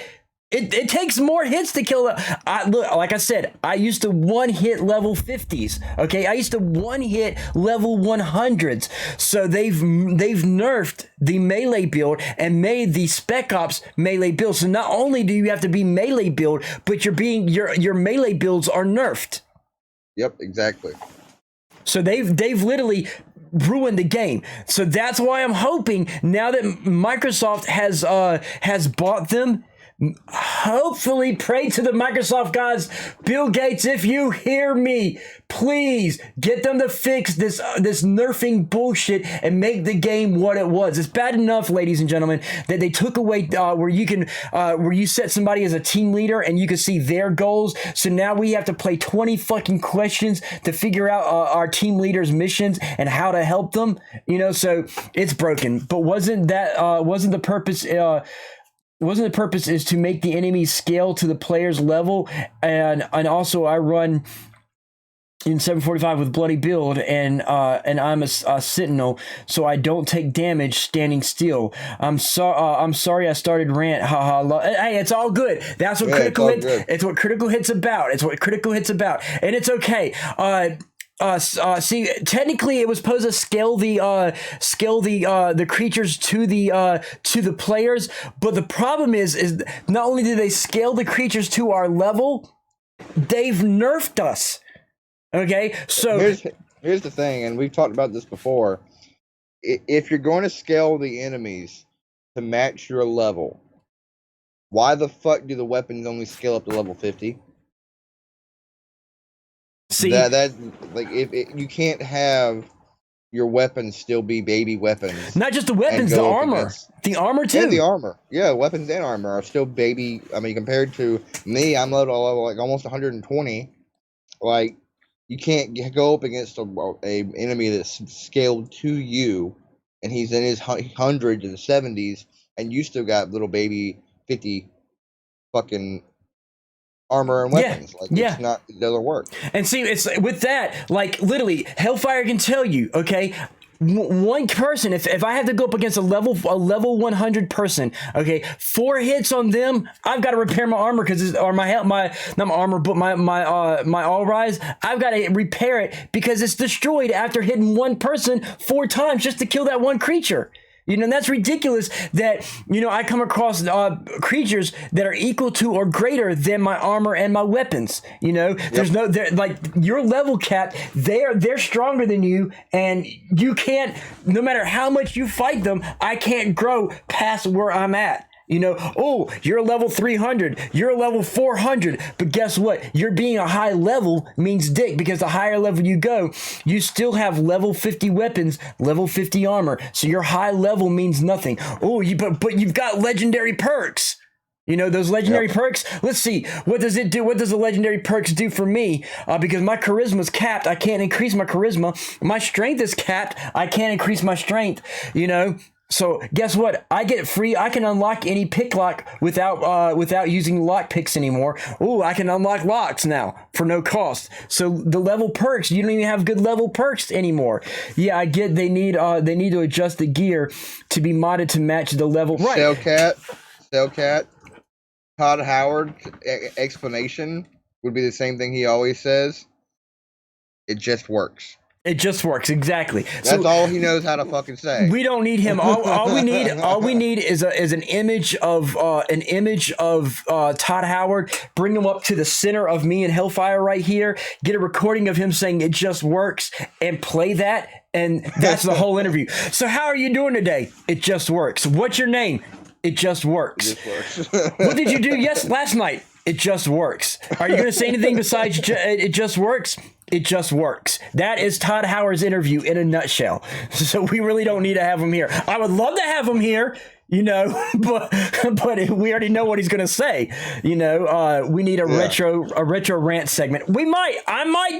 It takes more hits to kill. Look, like I said, I used to 1-hit level 50s. Okay, I used to 1-hit level 100s. So they've nerfed the melee build and made the spec ops melee build. So not only do you have to be melee build, but your melee builds are nerfed. Yep, exactly. So they've literally ruined the game. So that's why I'm hoping now that Microsoft has bought them. hopefully pray to the Microsoft gods. Bill Gates, if you hear me, please get them to fix this nerfing bullshit and make the game what it was. It's bad enough, ladies and gentlemen, that they took away where you set somebody as a team leader and you can see their goals. So now we have to play 20 fucking questions to figure out our team leaders' missions and how to help them. You know, so it's broken. But wasn't the purpose? Wasn't the purpose is to make the enemies scale to the player's level, and also I run in 745 with bloody build, and I'm a sentinel, so I don't take damage standing still. I'm sorry I started rant. Hey, it's all good. That's what critical hits. It's what critical hits about. It's what critical hits about, and it's okay. See, technically it was supposed to scale the creatures to the players, but the problem is not only did they scale the creatures to our level, they've nerfed us. Okay, so here's the thing, and we've talked about this before. If you're going to scale the enemies to match your level, why the fuck do the weapons only scale up to level 50? See, that like you can't have your weapons still be baby weapons. Not just the weapons, the armor. The armor too. Yeah, the armor. Yeah, weapons and armor are still baby. I mean, compared to me, I'm level like almost 120. Like, you can't go up against a enemy that's scaled to you, and he's in his hundreds and 70s, and you still got little baby 50 fucking armor and weapons. It doesn't work. And see, it's with that, like, literally, Hellfire can tell you, okay, one person, if I have to go up against a level 100 person, okay, 4 hits on them, I've got to repair my armor not my armor, but my all rise. I've got to repair it because it's destroyed after hitting one person 4 times just to kill that one creature. You know, that's ridiculous that, you know, I come across creatures that are equal to or greater than my armor and my weapons. You know, there's like your level cap, they're stronger than you, and you can't, no matter how much you fight them, I can't grow past where I'm at. You know, oh, you're level 300, you're level 400, but guess what? You're being a high level means dick, because the higher level you go, you still have level 50 weapons, level 50 armor, so your high level means nothing. Oh, but you've got legendary perks. You know, those legendary perks, let's see, what does it do? What does the legendary perks do for me? Because my charisma's capped, I can't increase my charisma. My strength is capped, I can't increase my strength, you know? So guess what? I get free. I can unlock any pick lock without using lock picks anymore. Ooh, I can unlock locks now for no cost. So the level perks, you don't even have good level perks anymore. Yeah, I get they need to adjust the gear to be modded to match the level. Right. Cellcat. Todd Howard's explanation would be the same thing he always says. It just works. It just works, exactly. That's all he knows how to fucking say. We don't need him. All we need is an image of Todd Howard. Bring him up to the center of me and Hellfire right here. Get a recording of him saying it just works, and play that, and that's the whole interview. So how are you doing today? It just works. What's your name? It just works. It just works. What did you do last night? It just works. Are you going to say anything besides it just works? It just works. That is Todd Howard's interview in a nutshell. So we really don't need to have him here. I would love to have him here, you know, but we already know what he's going to say. You know, we need a retro rant segment. I might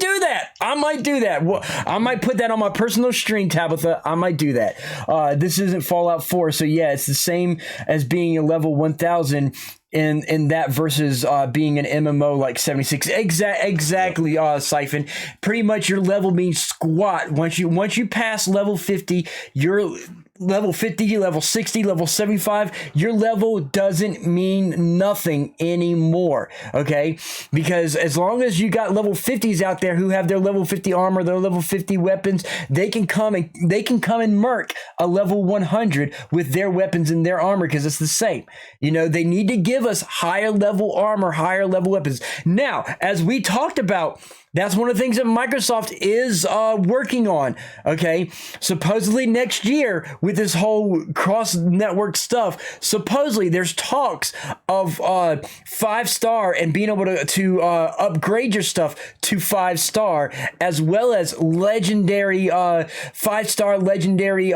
do that. Well, I might put that on my personal stream, Tabitha. I might do that. This isn't Fallout 4, so yeah, it's the same as being a level 1000 in that versus being an MMO like 76. Exactly, Siphon. Pretty much your level means squat. Once you pass level 50, you're level 50, level 60, level 75, your level doesn't mean nothing anymore, okay? Because as long as you got level 50s out there who have their level 50 armor, their level 50 weapons, they can come and murk a level 100 with their weapons and their armor, because it's the same. You know, they need to give us higher level armor, higher level weapons. Now, as we talked about That's one of the things that Microsoft is working on. Okay, supposedly next year with this whole cross-network stuff, supposedly there's talks of 5-star and being able to upgrade your stuff to 5-star, as well as legendary 5-star legendary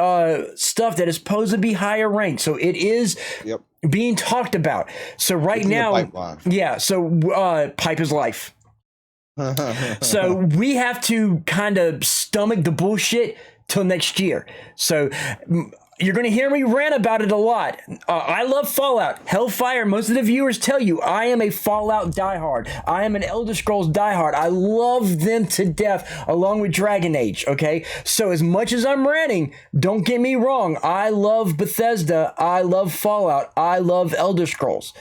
stuff that is supposed to be higher ranked. So it is being talked about. So right It's in the now, pipeline. yeah. So pipe is life. So we have to kind of stomach the bullshit till next year. So you're going to hear me rant about it a lot. I love Fallout. Hellfire, most of the viewers tell you I am a Fallout diehard. I am an Elder Scrolls diehard. I love them to death along with Dragon Age, okay? So as much as I'm ranting, don't get me wrong. I love Bethesda. I love Fallout. I love Elder Scrolls.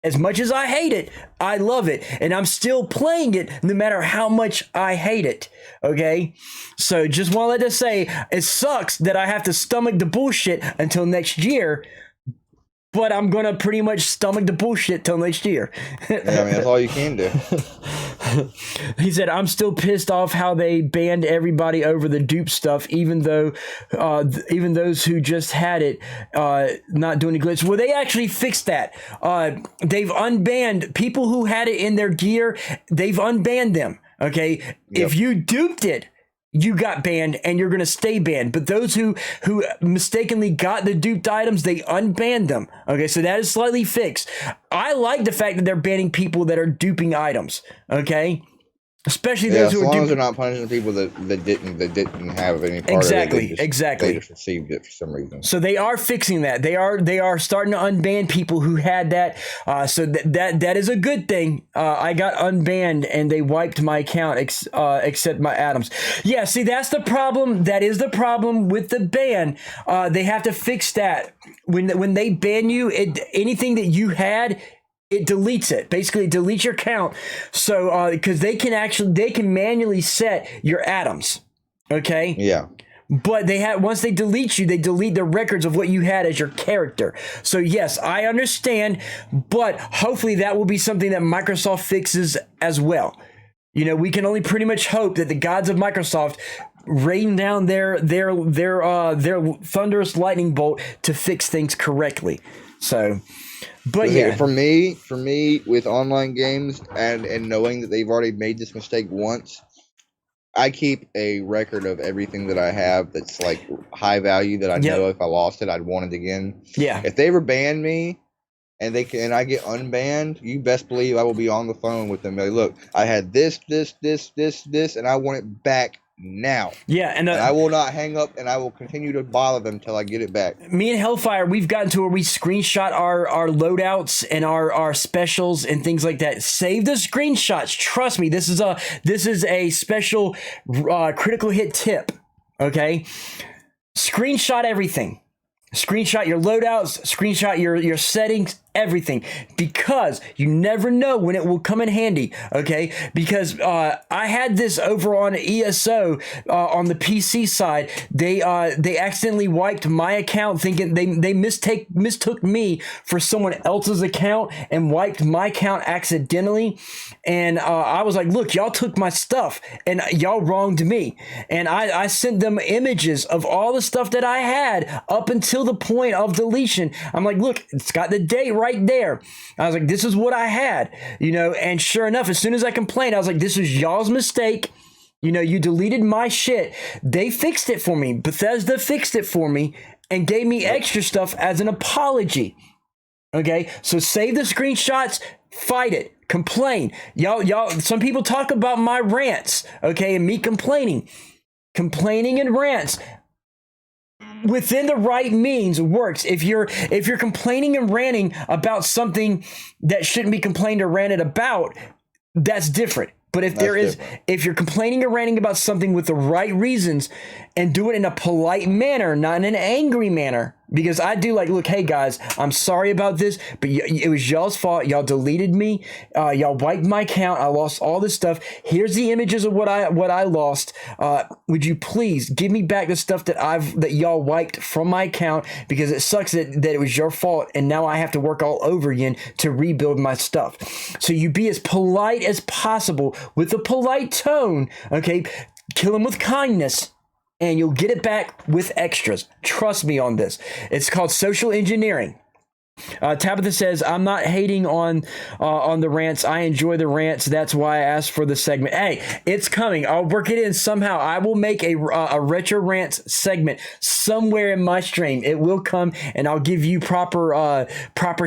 As much as I hate it, I love it. And I'm still playing it no matter how much I hate it. Okay? So just want to let us say, it sucks that I have to stomach the bullshit until next year. But I'm going to pretty much stomach the bullshit till next year. Yeah, I mean, that's all you can do. He said, I'm still pissed off how they banned everybody over the dupe stuff, even though even those who just had it not doing a glitch. Well, they actually fixed that. They've unbanned people who had it in their gear. They've unbanned them. Okay. Yep. If you duped it, you got banned and you're going to stay banned. But those who mistakenly got the duped items, they unbanned them. Okay, so that is slightly fixed. I like the fact that they're banning people that are duping items. Okay, especially those who are duping. As long as they're not punishing people that didn't have any part of it. Exactly. They just received it for some reason. So they are fixing that. They are starting to unban people who had that. So that is a good thing. I got unbanned and they wiped my account except my items. Yeah, see, that's the problem. That is the problem with the ban. They have to fix that. When they ban you, anything that you had, it deletes it. Basically, it deletes your count. So, because they can manually set your atoms. Okay. Yeah. But once they delete you, they delete the records of what you had as your character. So yes, I understand, but hopefully that will be something that Microsoft fixes as well. You know, we can only pretty much hope that the gods of Microsoft rain down their thunderous lightning bolt to fix things correctly. So. But yeah, for me, with online games and knowing that they've already made this mistake once, I keep a record of everything that I have that's like high value that I know if I lost it, I'd want it again. Yeah. If they ever ban me and I get unbanned, you best believe I will be on the phone with them. Like, look, I had this, and I want it back now. Yeah, and I will not hang up, and I will continue to bother them till I get it back. Me and Hellfire, we've gotten to where we screenshot our loadouts and our specials and things like that. Save the screenshots. Trust me, this is a special critical hit tip. Okay, screenshot everything. Screenshot your loadouts. Screenshot your settings. Everything, because you never know when it will come in handy. Okay, because I had this over on ESO on the PC side. They accidentally wiped my account, thinking they mistook me for someone else's account and wiped my account accidentally. And I was like, look, y'all took my stuff and y'all wronged me. And I sent them images of all the stuff that I had up until the point of deletion. I'm like, look, it's got the date right there. I was like, this is what I had, you know, and sure enough, as soon as I complained, I was like, this was y'all's mistake. You know, you deleted my shit. They fixed it for me. Bethesda fixed it for me and gave me extra stuff as an apology. Okay, so save the screenshots, fight it, complain. Y'all, some people talk about my rants, okay, and me complaining and rants. Within the right means works. If you're complaining and ranting about something that shouldn't be complained or ranted about, that's different. But if you're complaining or ranting about something with the right reasons and do it in a polite manner, not in an angry manner, Because I do like, look, hey guys, I'm sorry about this, but it was y'all's fault. Y'all deleted me. Y'all wiped my account. I lost all this stuff. Here's the images of what I lost. Would you please give me back the stuff that y'all wiped from my account, because it sucks that it was your fault and now I have to work all over again to rebuild my stuff. So you be as polite as possible with a polite tone, okay? Kill them with kindness, and you'll get it back with extras. Trust me on this. It's called social engineering. Tabitha says, I'm not hating on the rants. I enjoy the rants. That's why I asked for the segment. Hey, it's coming. I'll work it in somehow. I will make a retro rants segment somewhere in my stream. It will come, and I'll give you proper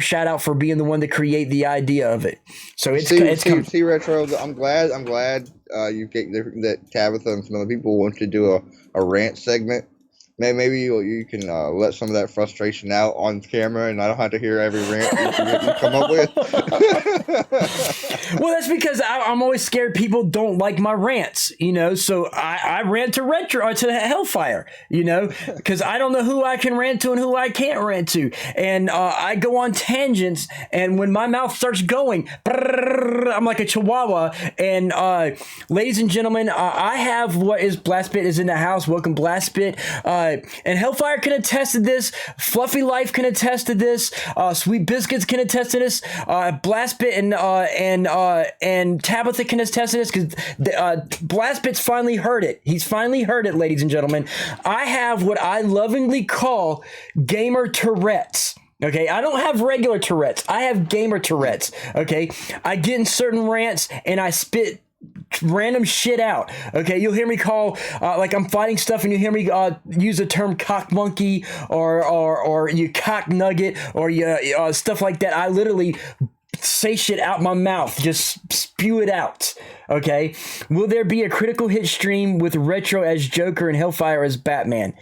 shout out for being the one to create the idea of it. So it's coming. See, Retro, I'm glad you get that Tabitha and some other people want to do a rant segment. Maybe you can let some of that frustration out on camera, and I don't have to hear every rant you come up with. Well, that's because I'm always scared people don't like my rants, so I rant to Retro or to Hellfire, because I don't know who I can rant to and who I can't rant to. And I go on tangents, and when my mouth starts going, I'm like a chihuahua. And ladies and gentlemen, I have what is Blastbit is in the house. Welcome, Blastbit. And Hellfire can attest to this. Fluffy Life can attest to this. Sweet Biscuits can attest to this. Blastbit and Tabitha can attest to this, because Blastbit's finally heard it. He's finally heard it, ladies and gentlemen. I have what I lovingly call gamer Tourette's. Okay, I don't have regular Tourette's. I have gamer Tourette's. Okay, I get in certain rants and I spit random shit out. Okay, you'll hear me call like I'm fighting stuff, and you hear me use the term cock monkey or you cock nugget or you stuff like that. I literally say shit out my mouth, just spew it out. Okay, will there be a critical hit stream with Retro as Joker and Hellfire as Batman?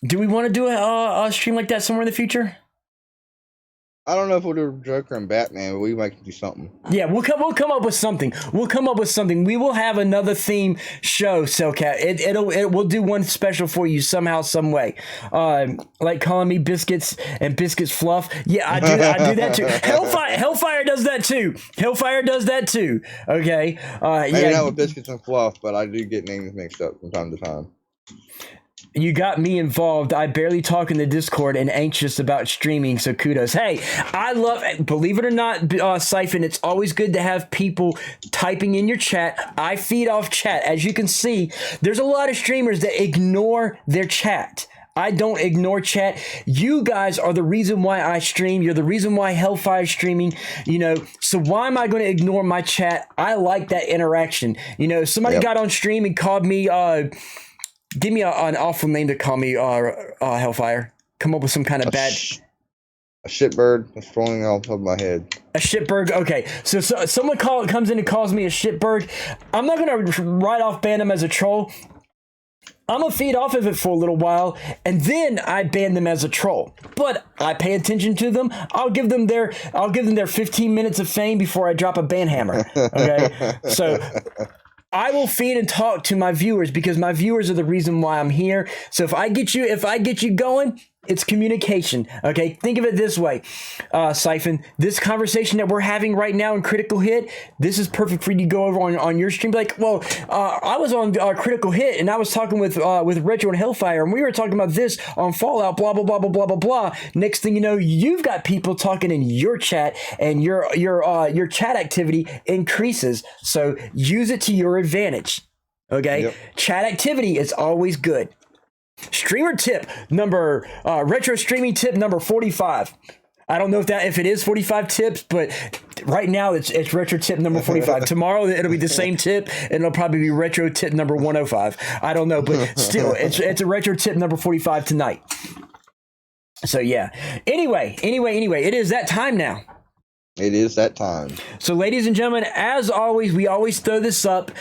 Do we want to do a stream like that somewhere in the future? I don't know if we'll do Joker and Batman, but we might do something. Yeah, we'll come up with something. We will have another theme show, Cellcat. We'll do one special for you somehow, some way. Like calling me Biscuits and Biscuits Fluff. Yeah, I do that too. Hellfire does that too. Okay. Maybe not with Biscuits and Fluff, but I do get names mixed up from time to time. You got me involved. I barely talk in the Discord and anxious about streaming, so kudos. Hey, I love, believe it or not, Siphon, it's always good to have people typing in your chat. I feed off chat. As you can see, there's a lot of streamers that ignore their chat. I don't ignore chat. You guys are the reason why I stream. You're the reason why Hellfire's streaming, so why am I going to ignore my chat? I like that interaction. Somebody got on stream and called me, give me an awful name to call me, Hellfire. Come up with some kind of bad... A shitbird. That's falling off of my head. A shitbird? Okay. So someone comes in and calls me a shitbird. I'm not going to right off ban them as a troll. I'm going to feed off of it for a little while, and then I ban them as a troll. But I pay attention to them. I'll give them their 15 minutes of fame before I drop a ban hammer. Okay? So... I will feed and talk to my viewers, because my viewers are the reason why I'm here. So if I get you going, it's communication. Okay, think of it this way, Siphon. This conversation that we're having right now in Critical Hit, this is perfect for you to go over on your stream. Like, well, I was on Critical Hit and I was talking with Retro and Hellfire, and we were talking about this on Fallout. Blah blah blah blah blah blah blah. Next thing you know, you've got people talking in your chat, and your chat activity increases. So use it to your advantage. Okay, yep. Chat activity is always good. Streamer tip number retro streaming tip number 45. I don't know if it is 45 tips, but right now it's retro tip number 45. Tomorrow it'll be the same tip, and it'll probably be retro tip number 105. I don't know, but still it's a retro tip number 45 tonight. So yeah. Anyway, it is that time now. It is that time. So ladies and gentlemen, as always, we always throw this up.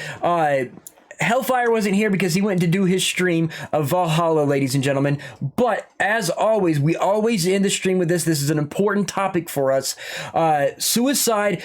Hellfire wasn't here because he went to do his stream of Valhalla, ladies and gentlemen. But as always, we always end the stream with this. This is an important topic for us. Suicide.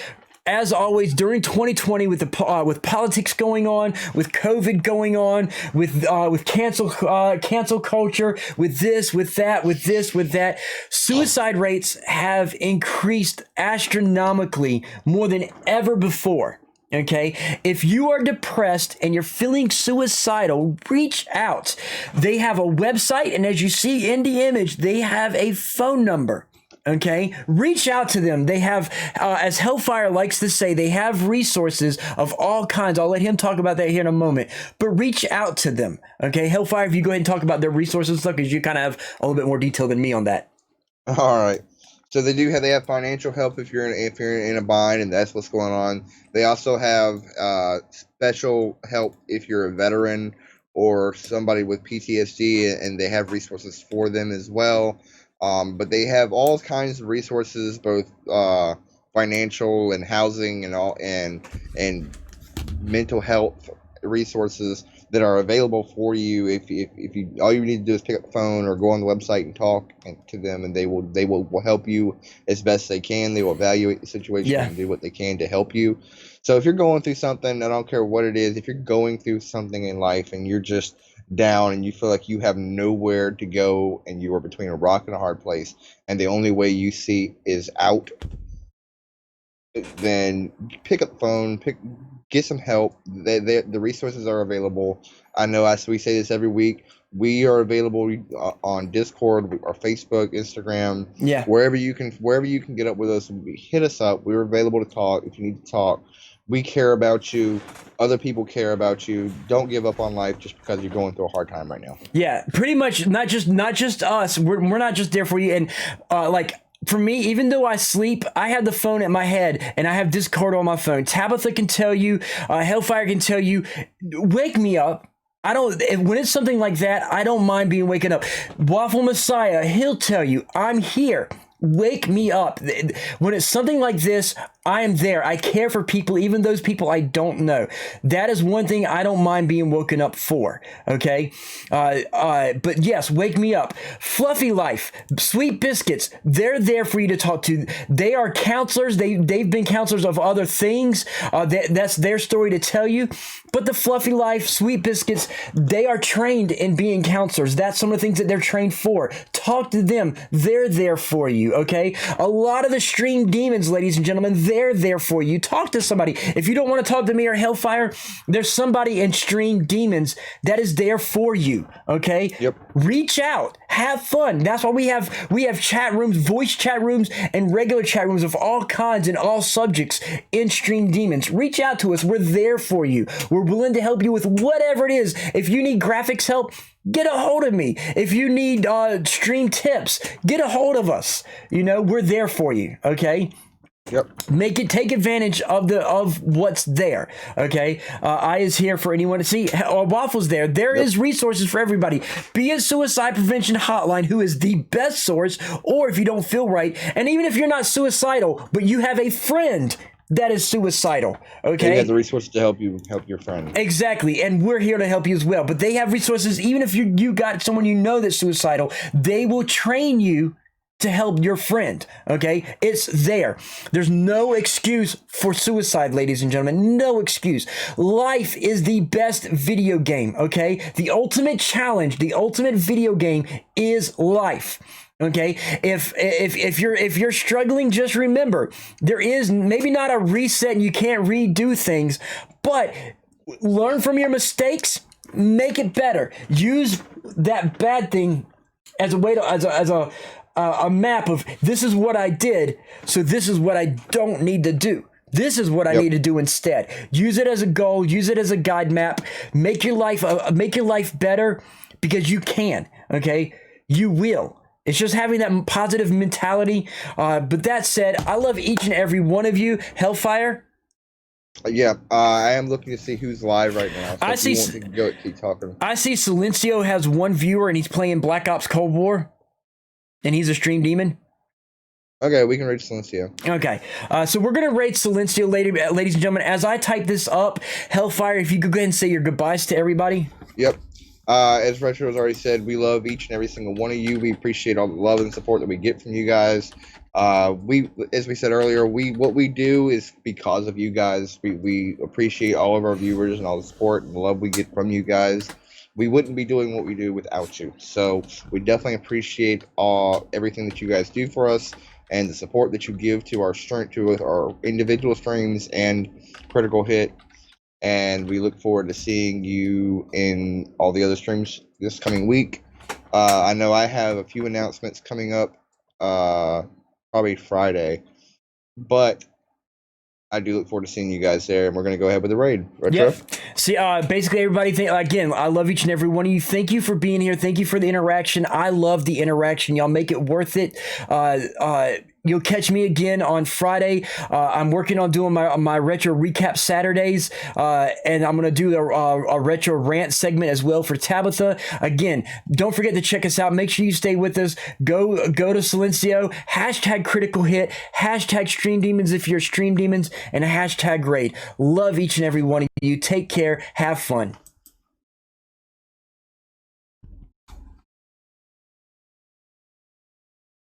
as always, during 2020, with the with politics going on, with COVID going on, with cancel culture, with this, with that, with this, with that, suicide rates have increased astronomically more than ever before. Okay, if you are depressed and you're feeling suicidal, reach out. They have a website, and as you see in the image, they have a phone number. Okay, reach out to them. They have, as Hellfire likes to say, they have resources of all kinds. I'll let him talk about that here in a moment, but reach out to them. Okay, Hellfire, if you go ahead and talk about their resources and stuff, because you kind of have a little bit more detail than me on that. All right. So they have financial help if you're in a bind and that's what's going on. They also have special help if you're a veteran or somebody with PTSD, and they have resources for them as well. But they have all kinds of resources, both financial and housing and mental health resources that are available for you. If you all you need to do is pick up the phone or go on the website and talk to them, and they will help you as best they can. They will evaluate the situation and do what they can to help you. So if you're going through something, I don't care what it is, if you're going through something in life and you're just down and you feel like you have nowhere to go and you are between a rock and a hard place and the only way you see is out, then pick up the phone, get some help. The resources are available. I know we say this every week. We are available on Discord, or Facebook, Instagram, wherever you can get up with us. Hit us up. We're available to talk if you need to talk. We care about you. Other people care about you. Don't give up on life just because you're going through a hard time right now. Yeah, pretty much. Not just us. We're not just there for you. And for me, even though I sleep, I have the phone at my head and I have Discord on my phone. Tabitha can tell you, Hellfire can tell you, wake me up. When it's something like that, I don't mind being waken up. Waffle Messiah, he'll tell you, I'm here. Wake me up. When it's something like this, I am there. I care for people, even those people I don't know. That is one thing I don't mind being woken up for. Okay. But yes, wake me up. Fluffy Life, Sweet Biscuits, they're there for you to talk to. They are counselors. They've been counselors of other things. That's their story to tell you. But the Fluffy Life, Sweet Biscuits, they are trained in being counselors. That's some of the things that they're trained for. Talk to them. They're there for you. Okay. A lot of the Stream Demons, ladies and gentlemen, they're there for you. Talk to somebody. If you don't want to talk to me or Hellfire, there's somebody in Stream Demons that is there for you. Okay. Yep. Reach out. Have fun. That's why we have chat rooms, voice chat rooms, and regular chat rooms of all kinds and all subjects in Stream Demons. Reach out to us. We're there for you. We're willing to help you with whatever it is. If you need graphics help, get a hold of me. If you need stream tips, get a hold of us. We're there for you. Okay. Yep. Take advantage of what's there. Okay. I is here for anyone to see. Waffle's there. There is resources for everybody. Be it Suicide Prevention Hotline, who is the best source, or if you don't feel right, and even if you're not suicidal, but you have a friend that is suicidal. Okay. They have the resources to help your friend. Exactly. And we're here to help you as well. But they have resources, even if you got someone that's suicidal, they will train you to help your friend. Okay. It's there. There's no excuse for suicide, ladies and gentlemen. No excuse. Life is the best video game. Okay. The ultimate challenge, the ultimate video game is life. Okay, if you're struggling, just remember there is maybe not a reset and you can't redo things, but learn from your mistakes, make it better. Use that bad thing as a way to as a map of this is what I did, so this is what I don't need to do. This is what I need to do instead. Use it as a goal. Use it as a guide map. Make your life better, because you can. Okay, you will. It's just having that positive mentality. But that said, I love each and every one of you. Hellfire? Yeah, I am looking to see who's live right now. So I see. Keep talking. I see Silencio has one viewer and he's playing Black Ops Cold War. And he's a Stream Demon. Okay, we can rate Silencio. Okay, so we're going to rate Silencio, ladies and gentlemen. As I type this up, Hellfire, if you could go ahead and say your goodbyes to everybody. Yep. As Retro has already said, we love each and every single one of you. We appreciate all the love and support that we get from you guys. As we said earlier, what we do is because of you guys. We appreciate all of our viewers and all the support and the love we get from you guys. We wouldn't be doing what we do without you. So we definitely appreciate everything that you guys do for us and the support that you give to our individual streams and Critical Hit. And we look forward to seeing you in all the other streams this coming week. I know I have a few announcements coming up, probably Friday, but I do look forward to seeing you guys there, and we're going to go ahead with the raid. Retro? Yep. See, basically, everybody, again, I love each and every one of you. Thank you for being here. Thank you for the interaction. I love the interaction. Y'all make it worth it. You'll catch me again on Friday. I'm working on doing my retro recap Saturdays, and I'm going to do a retro rant segment as well for Tabitha. Again, don't forget to check us out. Make sure you stay with us. Go to Silencio, hashtag Critical Hit, hashtag Stream Demons if you're Stream Demons, and a hashtag raid. Love each and every one of you. Take care. Have fun.